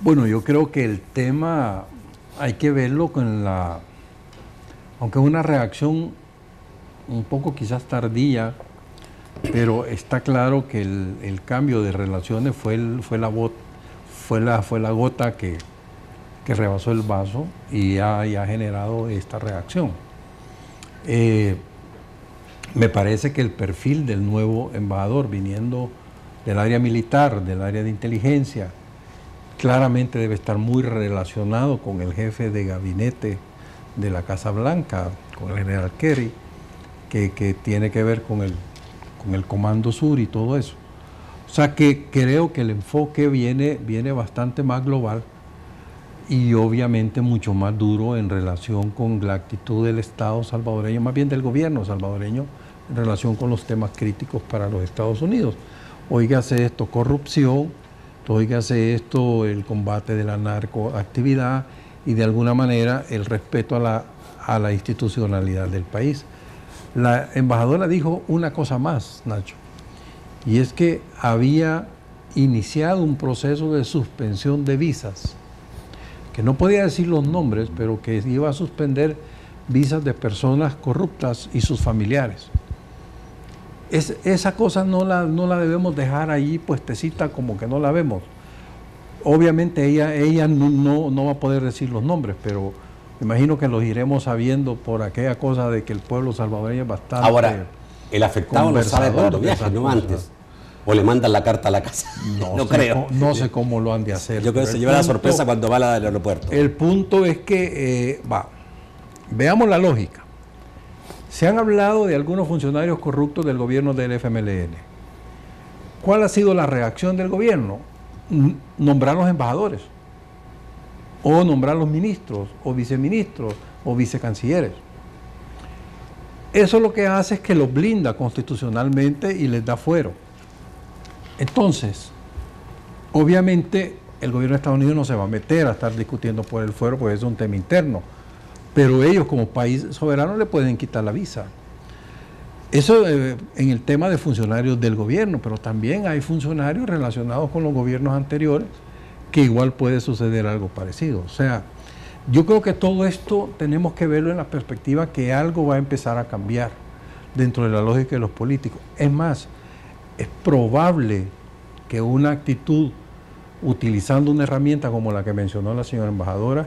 Bueno, yo creo que el tema hay que verlo con aunque es una reacción un poco quizás tardía, pero está claro que el cambio de relaciones fue la gota que rebasó el vaso y ha generado esta reacción. Me parece que el perfil del nuevo embajador, viniendo del área militar, del área de inteligencia, claramente debe estar muy relacionado con el jefe de gabinete de la Casa Blanca, con el general Kerry, que tiene que ver con el Comando Sur y todo eso. O sea que creo que el enfoque viene bastante más global y obviamente mucho más duro en relación con la actitud del Estado salvadoreño, más bien del gobierno salvadoreño, en relación con los temas críticos para los Estados Unidos. Óigase esto, corrupción, óigase esto, el combate de la narcoactividad y de alguna manera el respeto a la institucionalidad del país. La embajadora dijo una cosa más, Nacho, y es que había iniciado un proceso de suspensión de visas, que no podía decir los nombres, pero que iba a suspender visas de personas corruptas y sus familiares. Esa cosa no la debemos dejar ahí puestecita como que no la vemos. Obviamente ella no va a poder decir los nombres, pero me imagino que los iremos sabiendo por aquella cosa de que el pueblo salvadoreño es bastante... Ahora, el afectado lo sabe cuando viaja, no antes. O le mandan la carta a la casa. No creo. No sé cómo lo han de hacer. Yo creo que se lleva la sorpresa cuando va al aeropuerto. El punto es que, veamos la lógica. Se han hablado de algunos funcionarios corruptos del gobierno del FMLN. ¿Cuál ha sido la reacción del gobierno? Nombrar los embajadores, o nombrar los ministros, o viceministros, o vicecancilleres. Eso lo que hace es que los blinda constitucionalmente y les da fuero. Entonces, obviamente, el gobierno de Estados Unidos no se va a meter a estar discutiendo por el fuero, porque es un tema interno. Pero ellos, como país soberano, le pueden quitar la visa. Eso en el tema de funcionarios del gobierno, pero también hay funcionarios relacionados con los gobiernos anteriores que igual puede suceder algo parecido. O sea, yo creo que todo esto tenemos que verlo en la perspectiva que algo va a empezar a cambiar dentro de la lógica de los políticos. Es más, es probable que una actitud utilizando una herramienta como la que mencionó la señora embajadora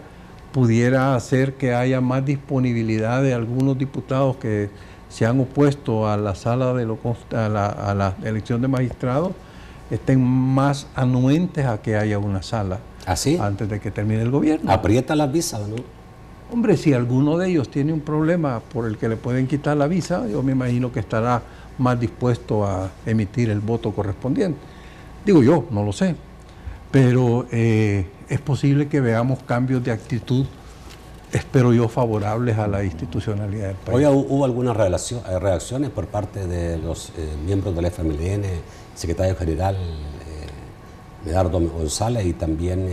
pudiera hacer que haya más disponibilidad de algunos diputados que se han opuesto a la sala a la elección de magistrados, estén más anuentes a que haya una sala antes de que termine el gobierno. ¿Aprieta las visas o no? Hombre, si alguno de ellos tiene un problema por el que le pueden quitar la visa, yo me imagino que estará más dispuesto a emitir el voto correspondiente. Digo yo, no lo sé, pero es posible que veamos cambios de actitud, espero yo, favorables a la institucionalidad del país. Hoy hubo algunas reacciones por parte de los miembros del FMLN, secretario general Medardo González y también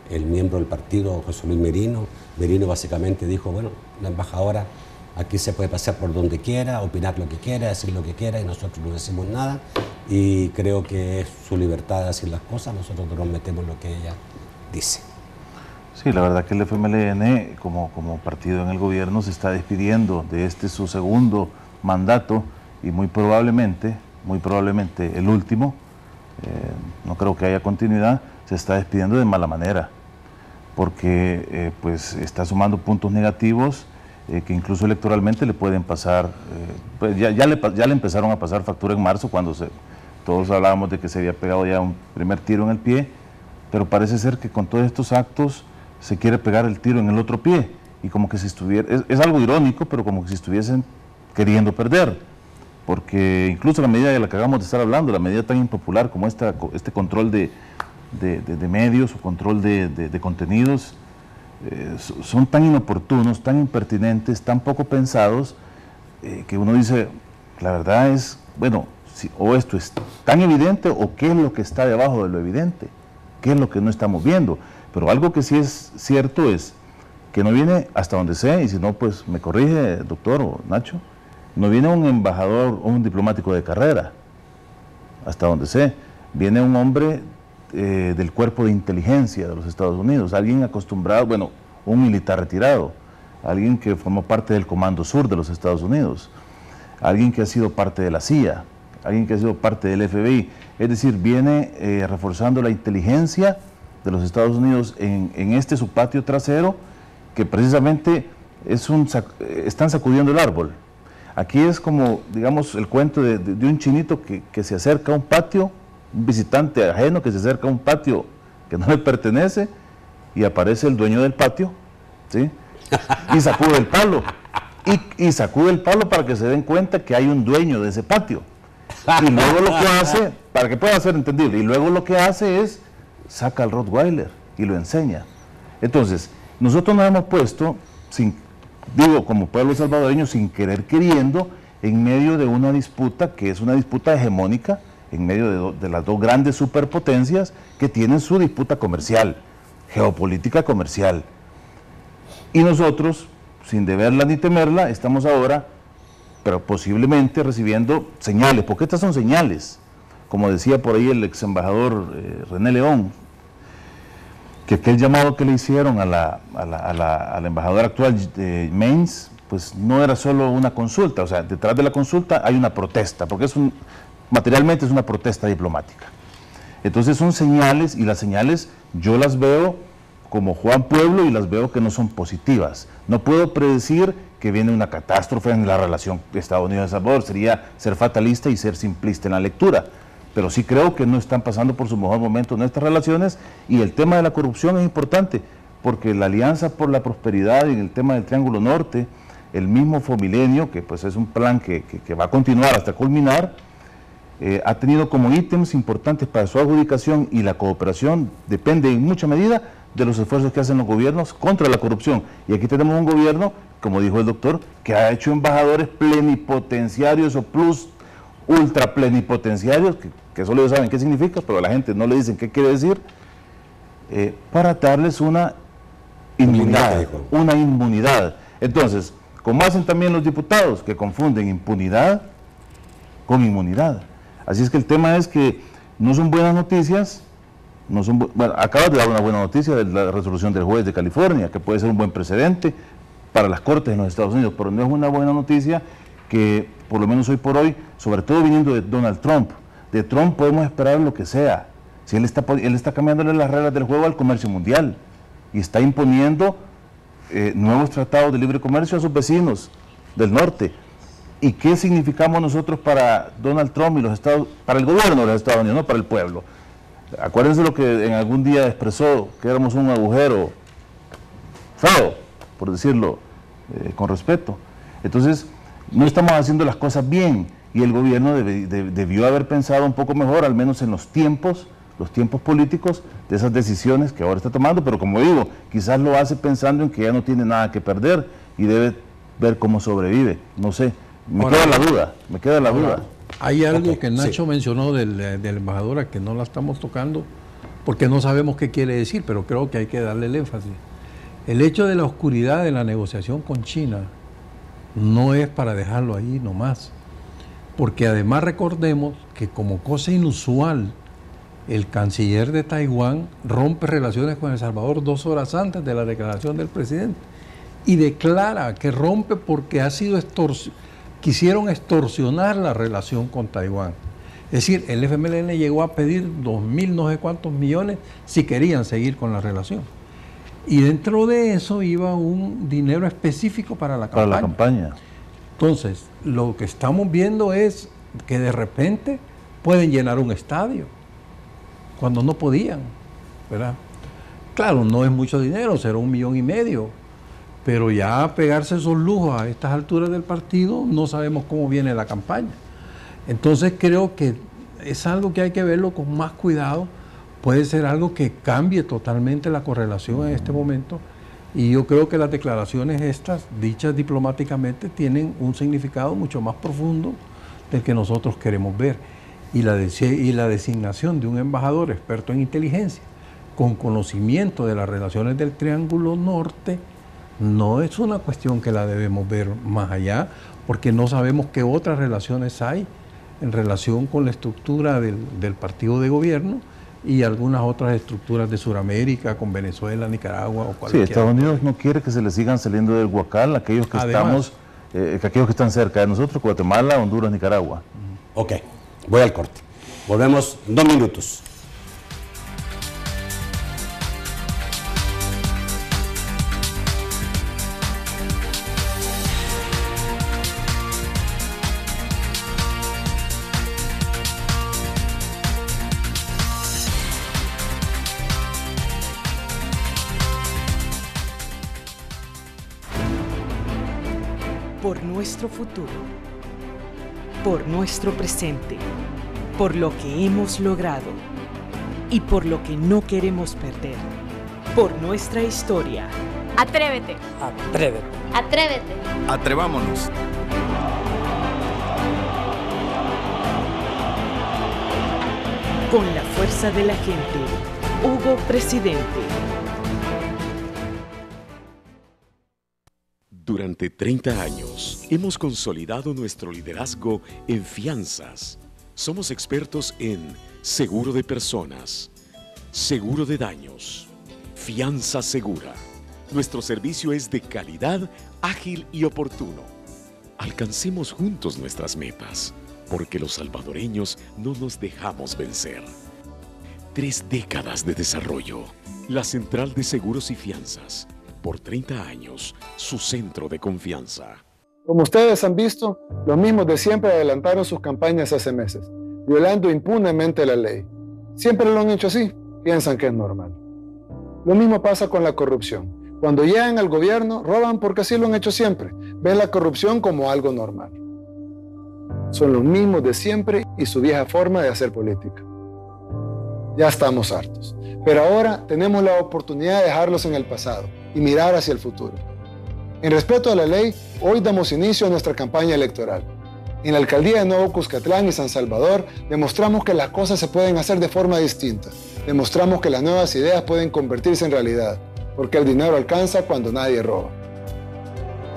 el miembro del partido, José Luis Merino. Merino básicamente dijo, bueno, la embajadora aquí se puede pasar por donde quiera, opinar lo que quiera, decir lo que quiera y nosotros no decimos nada y creo que es su libertad de decir las cosas, nosotros no nos metemos en lo que ella dice. Sí, la verdad que el FMLN como partido en el gobierno se está despidiendo de su segundo mandato y muy probablemente el último, no creo que haya continuidad, se está despidiendo de mala manera, porque pues está sumando puntos negativos que incluso electoralmente le pueden pasar, pues ya le empezaron a pasar factura en marzo cuando todos hablábamos de que se había pegado ya un primer tiro en el pie, pero parece ser que con todos estos actos se quiere pegar el tiro en el otro pie y como que si estuviera, es algo irónico, pero como que si estuviesen queriendo perder, porque incluso la medida de la que acabamos de estar hablando, la medida tan impopular como este control de medios o control de contenidos, son tan inoportunos, tan impertinentes, tan poco pensados, que uno dice, la verdad es, bueno, o esto es tan evidente o qué es lo que está debajo de lo evidente, qué es lo que no estamos viendo. Pero algo que sí es cierto es que no viene, hasta donde sé, y si no, pues me corrige, doctor o Nacho, no viene un embajador o un diplomático de carrera, hasta donde sé, viene un hombre del cuerpo de inteligencia de los Estados Unidos, alguien acostumbrado, bueno, un militar retirado, alguien que formó parte del Comando Sur de los Estados Unidos, alguien que ha sido parte de la CIA, alguien que ha sido parte del FBI, es decir, viene reforzando la inteligencia de los Estados Unidos en su patio trasero, que precisamente están sacudiendo el árbol. Aquí es como, digamos, el cuento de un chinito que se acerca a un patio, un visitante ajeno que se acerca a un patio que no le pertenece, y aparece el dueño del patio, ¿sí? Y sacude el palo, y sacude el palo para que se den cuenta que hay un dueño de ese patio. Y luego lo que hace, para que pueda ser entendible, y luego lo que hace es saca al Rottweiler y lo enseña. Entonces, nosotros nos hemos puesto, como pueblo salvadoreño, sin querer queriendo, en medio de una disputa que es una disputa hegemónica, en medio de las dos grandes superpotencias que tienen su disputa comercial, geopolítica comercial. Y nosotros, sin deberla ni temerla, estamos ahora, pero posiblemente recibiendo señales, porque estas son señales, como decía por ahí el ex embajador René León, que aquel llamado que le hicieron a la embajadora actual, Maines, pues no era solo una consulta, o sea, detrás de la consulta hay una protesta, porque materialmente es una protesta diplomática. Entonces son señales, y las señales yo las veo como Juan Pueblo y las veo que no son positivas. No puedo predecir que viene una catástrofe en la relación Estados Unidos-El Salvador, sería ser fatalista y ser simplista en la lectura, pero sí creo que no están pasando por su mejor momento nuestras relaciones, y el tema de la corrupción es importante, porque la Alianza por la Prosperidad y en el tema del Triángulo Norte, el mismo Fomilenio, que pues es un plan que va a continuar hasta culminar, ha tenido como ítems importantes para su adjudicación, y la cooperación depende en mucha medida de los esfuerzos que hacen los gobiernos contra la corrupción. Y aquí tenemos un gobierno, como dijo el doctor, que ha hecho embajadores plenipotenciarios o ultra plenipotenciarios, que solo ellos saben qué significa, pero a la gente no le dicen qué quiere decir, para darles una inmunidad. Entonces, como hacen también los diputados, que confunden impunidad con inmunidad. Así es que el tema es que no son buenas noticias. Bueno, acabas de dar una buena noticia de la resolución del juez de California, que puede ser un buen precedente para las cortes en los Estados Unidos, pero no es una buena noticia que, por lo menos hoy por hoy, sobre todo viniendo de Donald Trump, de Trump podemos esperar lo que sea. Si él está cambiándole las reglas del juego al comercio mundial y está imponiendo nuevos tratados de libre comercio a sus vecinos del norte. ¿Y qué significamos nosotros para Donald Trump y para el gobierno de los Estados Unidos, no para el pueblo? Acuérdense lo que en algún día expresó, que éramos un agujero feo, por decirlo con respeto. Entonces, no estamos haciendo las cosas bien, y el gobierno debió haber pensado un poco mejor, al menos en los tiempos políticos de esas decisiones que ahora está tomando, pero como digo, quizás lo hace pensando en que ya no tiene nada que perder y debe ver cómo sobrevive. No sé, me queda la duda. Hay algo que Nacho mencionó de la embajadora que no la estamos tocando porque no sabemos qué quiere decir, pero creo que hay que darle el énfasis. El hecho de la oscuridad de la negociación con China no es para dejarlo ahí nomás, porque además recordemos que como cosa inusual, el canciller de Taiwán rompe relaciones con El Salvador 2 horas antes de la declaración del presidente y declara que rompe porque quisieron extorsionar la relación con Taiwán. Es decir, el FMLN llegó a pedir 2.000 no sé cuántos millones si querían seguir con la relación. Y dentro de eso iba un dinero específico para la campaña. Para la campaña. Entonces, lo que estamos viendo es que de repente pueden llenar un estadio cuando no podían, ¿verdad? Claro, no es mucho dinero, será 1,5 millones, pero ya pegarse esos lujos a estas alturas del partido, no sabemos cómo viene la campaña. Entonces creo que es algo que hay que verlo con más cuidado, puede ser algo que cambie totalmente la correlación en este momento, y yo creo que las declaraciones estas, dichas diplomáticamente, tienen un significado mucho más profundo del que nosotros queremos ver. Y la designación de un embajador experto en inteligencia con conocimiento de las relaciones del Triángulo Norte no es una cuestión que la debemos ver más allá, porque no sabemos qué otras relaciones hay en relación con la estructura del partido de gobierno y algunas otras estructuras de Sudamérica, con Venezuela, Nicaragua o cualquier. Sí, Estados Unidos no quiere que se le sigan saliendo del huacal aquellos que aquellos que están cerca de nosotros, Guatemala, Honduras, Nicaragua. Ok. Voy al corte. Volvemos 2 minutos. Por nuestro futuro. Por nuestro presente, por lo que hemos logrado y por lo que no queremos perder, por nuestra historia. Atrévete. Atrévete. Atrévete. Atrevámonos. Con la fuerza de la gente, Hugo Presidente. Durante 30 años hemos consolidado nuestro liderazgo en fianzas. Somos expertos en seguro de personas, seguro de daños, Fianza Segura. Nuestro servicio es de calidad, ágil y oportuno. Alcancemos juntos nuestras metas, porque los salvadoreños no nos dejamos vencer. 3 décadas de desarrollo. La Central de Seguros y Fianzas. Por 30 años, su centro de confianza. Como ustedes han visto, los mismos de siempre adelantaron sus campañas hace meses, violando impunemente la ley. Siempre lo han hecho así, piensan que es normal. Lo mismo pasa con la corrupción. Cuando llegan al gobierno, roban porque así lo han hecho siempre. Ven la corrupción como algo normal. Son los mismos de siempre y su vieja forma de hacer política. Ya estamos hartos. Pero ahora tenemos la oportunidad de dejarlos en el pasado y mirar hacia el futuro. En respeto a la ley, hoy damos inicio a nuestra campaña electoral. En la alcaldía de Nuevo Cuscatlán y San Salvador demostramos que las cosas se pueden hacer de forma distinta. Demostramos que las nuevas ideas pueden convertirse en realidad, porque el dinero alcanza cuando nadie roba.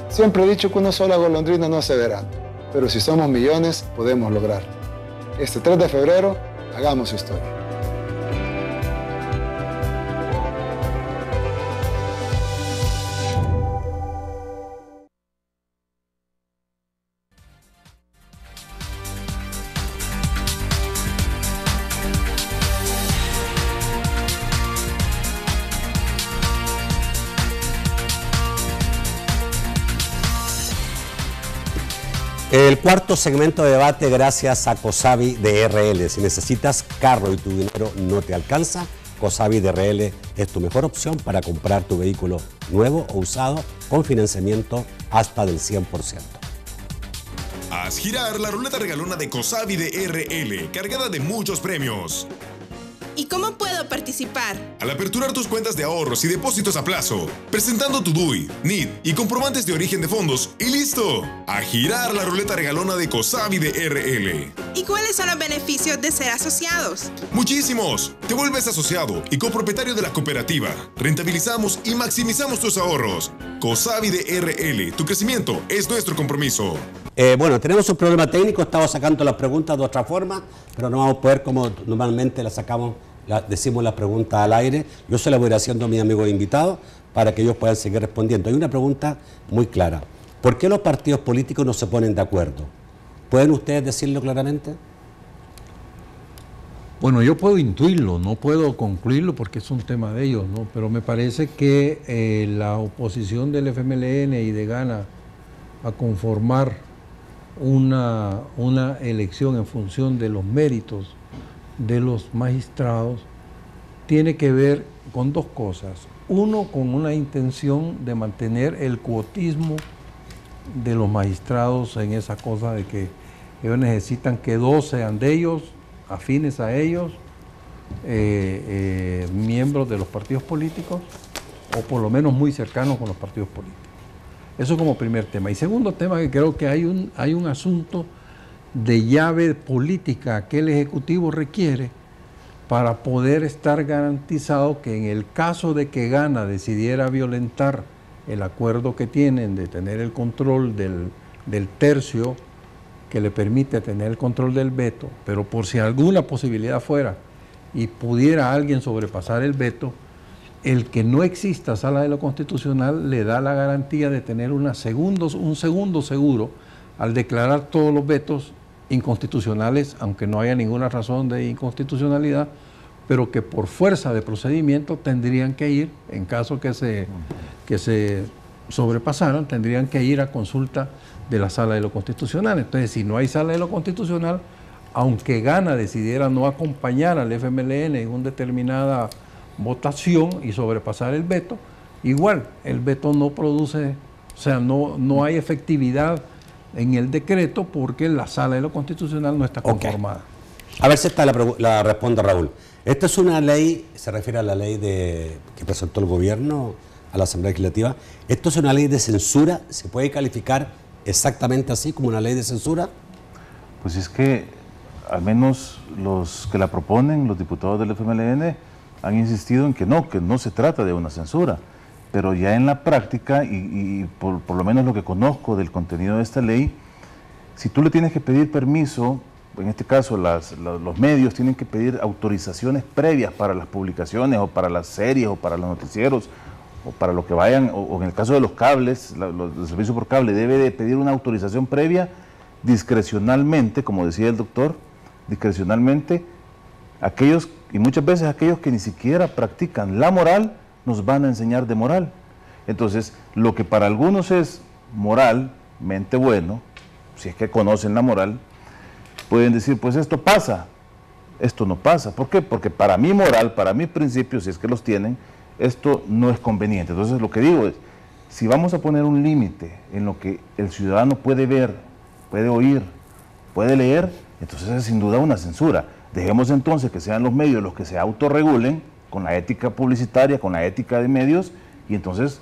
Siempre he dicho que una sola golondrina no hace verano, pero si somos millones, podemos lograrlo. Este 3 de febrero, hagamos historia. El cuarto segmento de debate gracias a Cosabi DRL. Si necesitas carro y tu dinero no te alcanza, Cosabi DRL es tu mejor opción para comprar tu vehículo nuevo o usado con financiamiento hasta del 100%. Haz girar la ruleta regalona de Cosabi DRL, cargada de muchos premios. ¿Y cómo puedo participar? Al aperturar tus cuentas de ahorros y depósitos a plazo, presentando tu DUI, NID y comprobantes de origen de fondos, y listo. A girar la ruleta regalona de Cosabi DRL. ¿Y cuáles son los beneficios de ser asociados? Muchísimos. Te vuelves asociado y copropietario de la cooperativa. Rentabilizamos y maximizamos tus ahorros. Cosabi DRL, tu crecimiento es nuestro compromiso. Bueno, tenemos un problema técnico, estamos sacando las preguntas de otra forma, pero no vamos a poder como normalmente las sacamos, decimos las preguntas al aire. Yo se las voy a ir haciendo a mis amigos invitados para que ellos puedan seguir respondiendo. Hay una pregunta muy clara. ¿Por qué los partidos políticos no se ponen de acuerdo? ¿Pueden ustedes decirlo claramente? Bueno, yo puedo intuirlo, no puedo concluirlo porque es un tema de ellos, ¿no? Pero me parece que la oposición del FMLN y de Gana a conformar una elección en función de los méritos de los magistrados tiene que ver con dos cosas. Uno, con una intención de mantener el cuotismo de los magistrados en esa cosa de que ellos necesitan que 2 sean de ellos, afines a ellos, miembros de los partidos políticos o por lo menos muy cercanos con los partidos políticos. Eso como primer tema. Y segundo tema, que creo que hay un asunto de llave política que el Ejecutivo requiere para poder estar garantizado que en el caso de que Gana decidiera violentar el acuerdo que tienen de tener el control del tercio que le permite tener el control del veto, pero por si alguna posibilidad fuera y pudiera alguien sobrepasar el veto, el que no exista sala de lo constitucional le da la garantía de tener un segundo seguro al declarar todos los vetos inconstitucionales, aunque no haya ninguna razón de inconstitucionalidad, pero que por fuerza de procedimiento tendrían que ir, en caso que se sobrepasaran, tendrían que ir a consulta de la sala de lo constitucional. Entonces, si no hay sala de lo constitucional, aunque Gana decidiera no acompañar al FMLN en una determinada votación y sobrepasar el veto, igual el veto no produce, o sea, no hay efectividad en el decreto porque la sala de lo constitucional no está conformada. A ver si esta la responde Raúl. Esta es una ley, se refiere a la ley que presentó el gobierno a la Asamblea Legislativa. ¿Esto es una ley de censura? ¿Se puede calificar exactamente así, como una ley de censura? Pues es que al menos los que la proponen, los diputados del FMLN, han insistido en que no se trata de una censura, pero ya en la práctica, y por lo menos lo que conozco del contenido de esta ley, si tú le tienes que pedir permiso en este caso los medios tienen que pedir autorizaciones previas para las publicaciones o para las series o para los noticieros o para lo que vayan, o en el caso de los cables, el servicio por cable debe de pedir una autorización previa discrecionalmente, como decía el doctor, discrecionalmente, aquellos, y muchas veces aquellos que ni siquiera practican la moral, nos van a enseñar de moral. Entonces, lo que para algunos es moralmente bueno, si es que conocen la moral, pueden decir, pues esto pasa, esto no pasa. ¿Por qué? Porque para mi moral, para mis principios, si es que los tienen, esto no es conveniente. Entonces, lo que digo es, si vamos a poner un límite en lo que el ciudadano puede ver, puede oír, puede leer, entonces es sin duda una censura. Dejemos entonces que sean los medios los que se autorregulen con la ética publicitaria, con la ética de medios, y entonces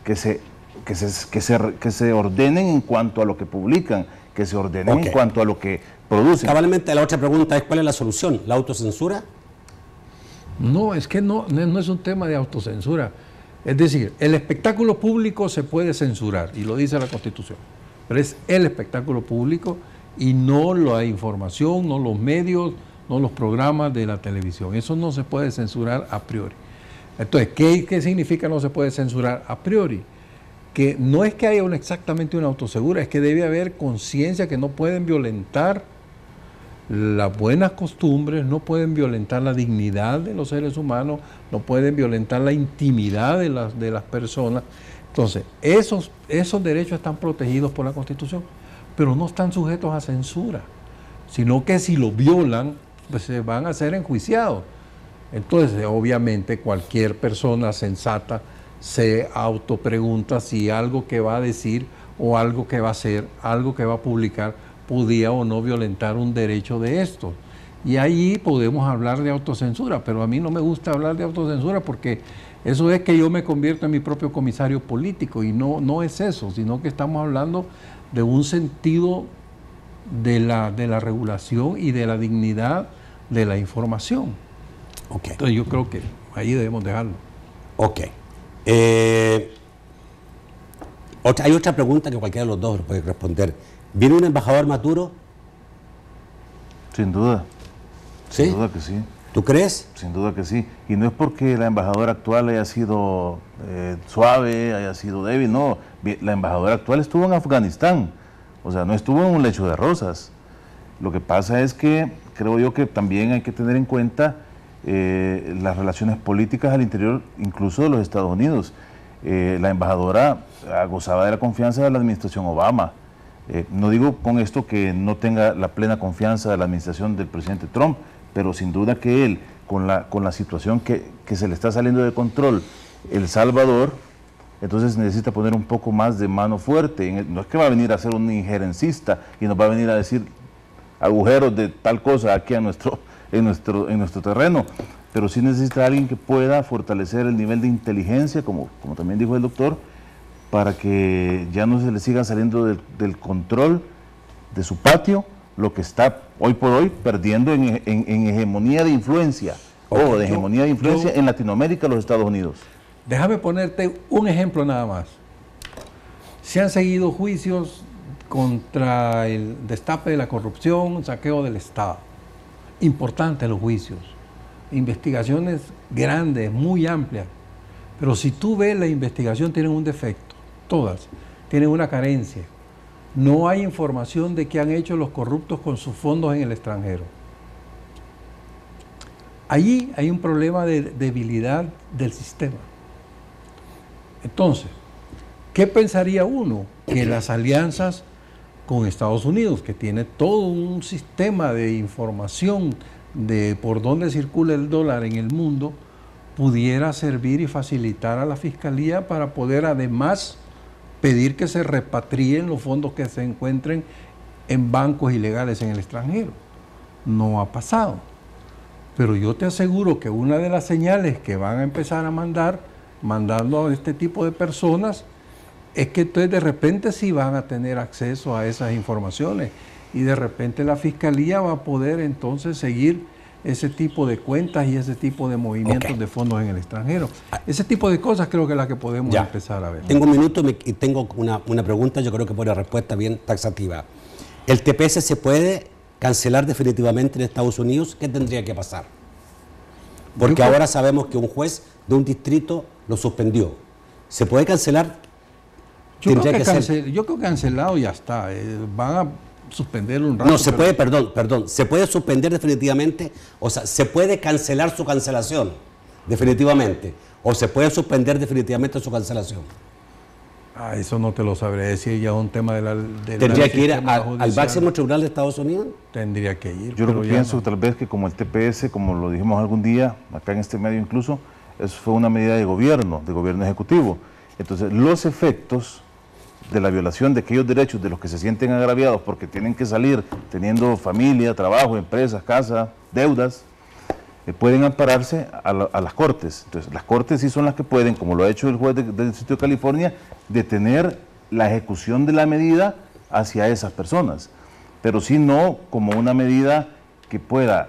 que se ordenen en cuanto a lo que publican, que se ordenen en cuanto a lo que producen. Cabalmente la otra pregunta es, ¿cuál es la solución? ¿La autocensura? No, es que no es un tema de autocensura. Es decir, el espectáculo público se puede censurar, y lo dice la Constitución, pero es el espectáculo público y no la información, no los medios, no los programas de la televisión. Eso no se puede censurar a priori. Entonces, ¿qué significa no se puede censurar a priori? Que no es que haya exactamente una autocensura, es que debe haber conciencia que no pueden violentar las buenas costumbres, no pueden violentar la dignidad de los seres humanos, no pueden violentar la intimidad de las personas. Entonces, esos derechos están protegidos por la Constitución, pero no están sujetos a censura, sino que si los violan, pues se van a ser enjuiciados. Entonces, obviamente, cualquier persona sensata se autopregunta si algo que va a decir o algo que va a hacer, algo que va a publicar, podía o no violentar un derecho de estos. Y ahí podemos hablar de autocensura, pero a mí no me gusta hablar de autocensura porque eso es que yo me convierto en mi propio comisario político, y no es eso, sino que estamos hablando de un sentido de la regulación y de la dignidad de la información. Okay. Entonces yo creo que ahí debemos dejarlo. Ok. Hay otra pregunta que cualquiera de los dos puede responder. ¿Viene un embajador Maduro? Sin duda. ¿Sí? Sin duda que sí. ¿Tú crees? Sin duda que sí. Y no es porque la embajadora actual haya sido suave, haya sido débil, no. La embajadora actual estuvo en Afganistán, o sea, no estuvo en un lecho de rosas. Lo que pasa es que creo yo que también hay que tener en cuenta las relaciones políticas al interior incluso de los Estados Unidos. La embajadora gozaba de la confianza de la administración Obama. No digo con esto que no tenga la plena confianza de la administración del presidente Trump, pero sin duda que él, con la situación que se le está saliendo de control El Salvador, entonces necesita poner un poco más de mano fuerte. No es que va a venir a ser un injerencista y nos va a venir a decir agujeros de tal cosa aquí en nuestro terreno, pero sí necesita alguien que pueda fortalecer el nivel de inteligencia, como también dijo el doctor, para que ya no se le siga saliendo del control de su patio lo que está hoy por hoy perdiendo en hegemonía de influencia, o de hegemonía de influencia en Latinoamérica, los Estados Unidos. Déjame ponerte un ejemplo nada más. Se han seguido juicios contra el destape de la corrupción, saqueo del Estado. Importantes los juicios, investigaciones grandes, muy amplias. Pero si tú ves la investigación, tienen un defecto, todas, tienen una carencia. No hay información de qué han hecho los corruptos con sus fondos en el extranjero. Allí hay un problema de debilidad del sistema. Entonces, ¿qué pensaría uno? Que las alianzas con Estados Unidos, que tiene todo un sistema de información de por dónde circula el dólar en el mundo, pudiera servir y facilitar a la Fiscalía para poder además pedir que se repatrien los fondos que se encuentren en bancos ilegales en el extranjero. No ha pasado. Pero yo te aseguro que una de las señales que van a empezar a mandando a este tipo de personas, es que entonces de repente sí van a tener acceso a esas informaciones y de repente la Fiscalía va a poder entonces seguir ese tipo de cuentas y ese tipo de movimientos de fondos en el extranjero. Ese tipo de cosas creo que es la que podemos empezar a ver. Tengo un minuto y tengo una pregunta, yo creo que por la respuesta bien taxativa. ¿El TPS se puede cancelar definitivamente en Estados Unidos, ¿qué tendría que pasar? Porque ahora sabemos que un juez de un distrito lo suspendió. ¿Se puede cancelar? Yo creo que cancelado ya está. Van a suspenderlo un rato. No, se puede, perdón, se puede suspender definitivamente, o sea, se puede cancelar su cancelación definitivamente, o se puede suspender definitivamente su cancelación. Eso no te lo sabré decir, ya es un tema de la... ¿Tendría que ir al máximo tribunal de Estados Unidos? Tendría que ir. Yo lo que pienso tal vez que como el TPS, como lo dijimos algún día, acá en este medio incluso, eso fue una medida de gobierno ejecutivo. Entonces, los efectos de la violación de aquellos derechos de los que se sienten agraviados porque tienen que salir teniendo familia, trabajo, empresas, casa, deudas, pueden ampararse a las Cortes. Entonces, las Cortes sí son las que pueden, como lo ha hecho el juez del Distrito de California, detener la ejecución de la medida hacia esas personas, pero sí no como una medida que pueda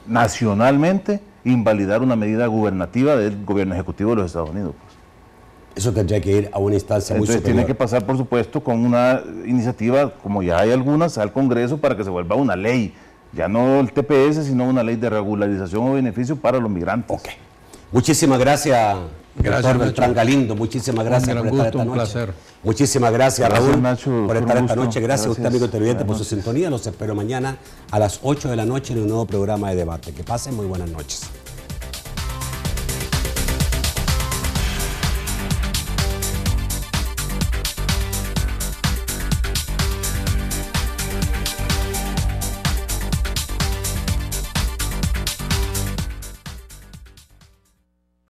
nacionalmente invalidar una medida gubernativa del gobierno ejecutivo de los Estados Unidos. Eso tendría que ir a una instancia muy superior. Tiene que pasar, por supuesto, con una iniciativa, como ya hay algunas, al Congreso para que se vuelva una ley. Ya no el TPS, sino una ley de regularización o beneficio para los migrantes. Ok. Muchísimas gracias, doctor Beltrán Galindo. Muchísimas gracias por estar esta noche. Un placer. Muchísimas gracias, Raúl, Nacho, por estar esta noche. Gracias a usted, amigo televidente, por su sintonía. Los espero mañana a las 8 de la noche en un nuevo programa de debate. Que pasen muy buenas noches.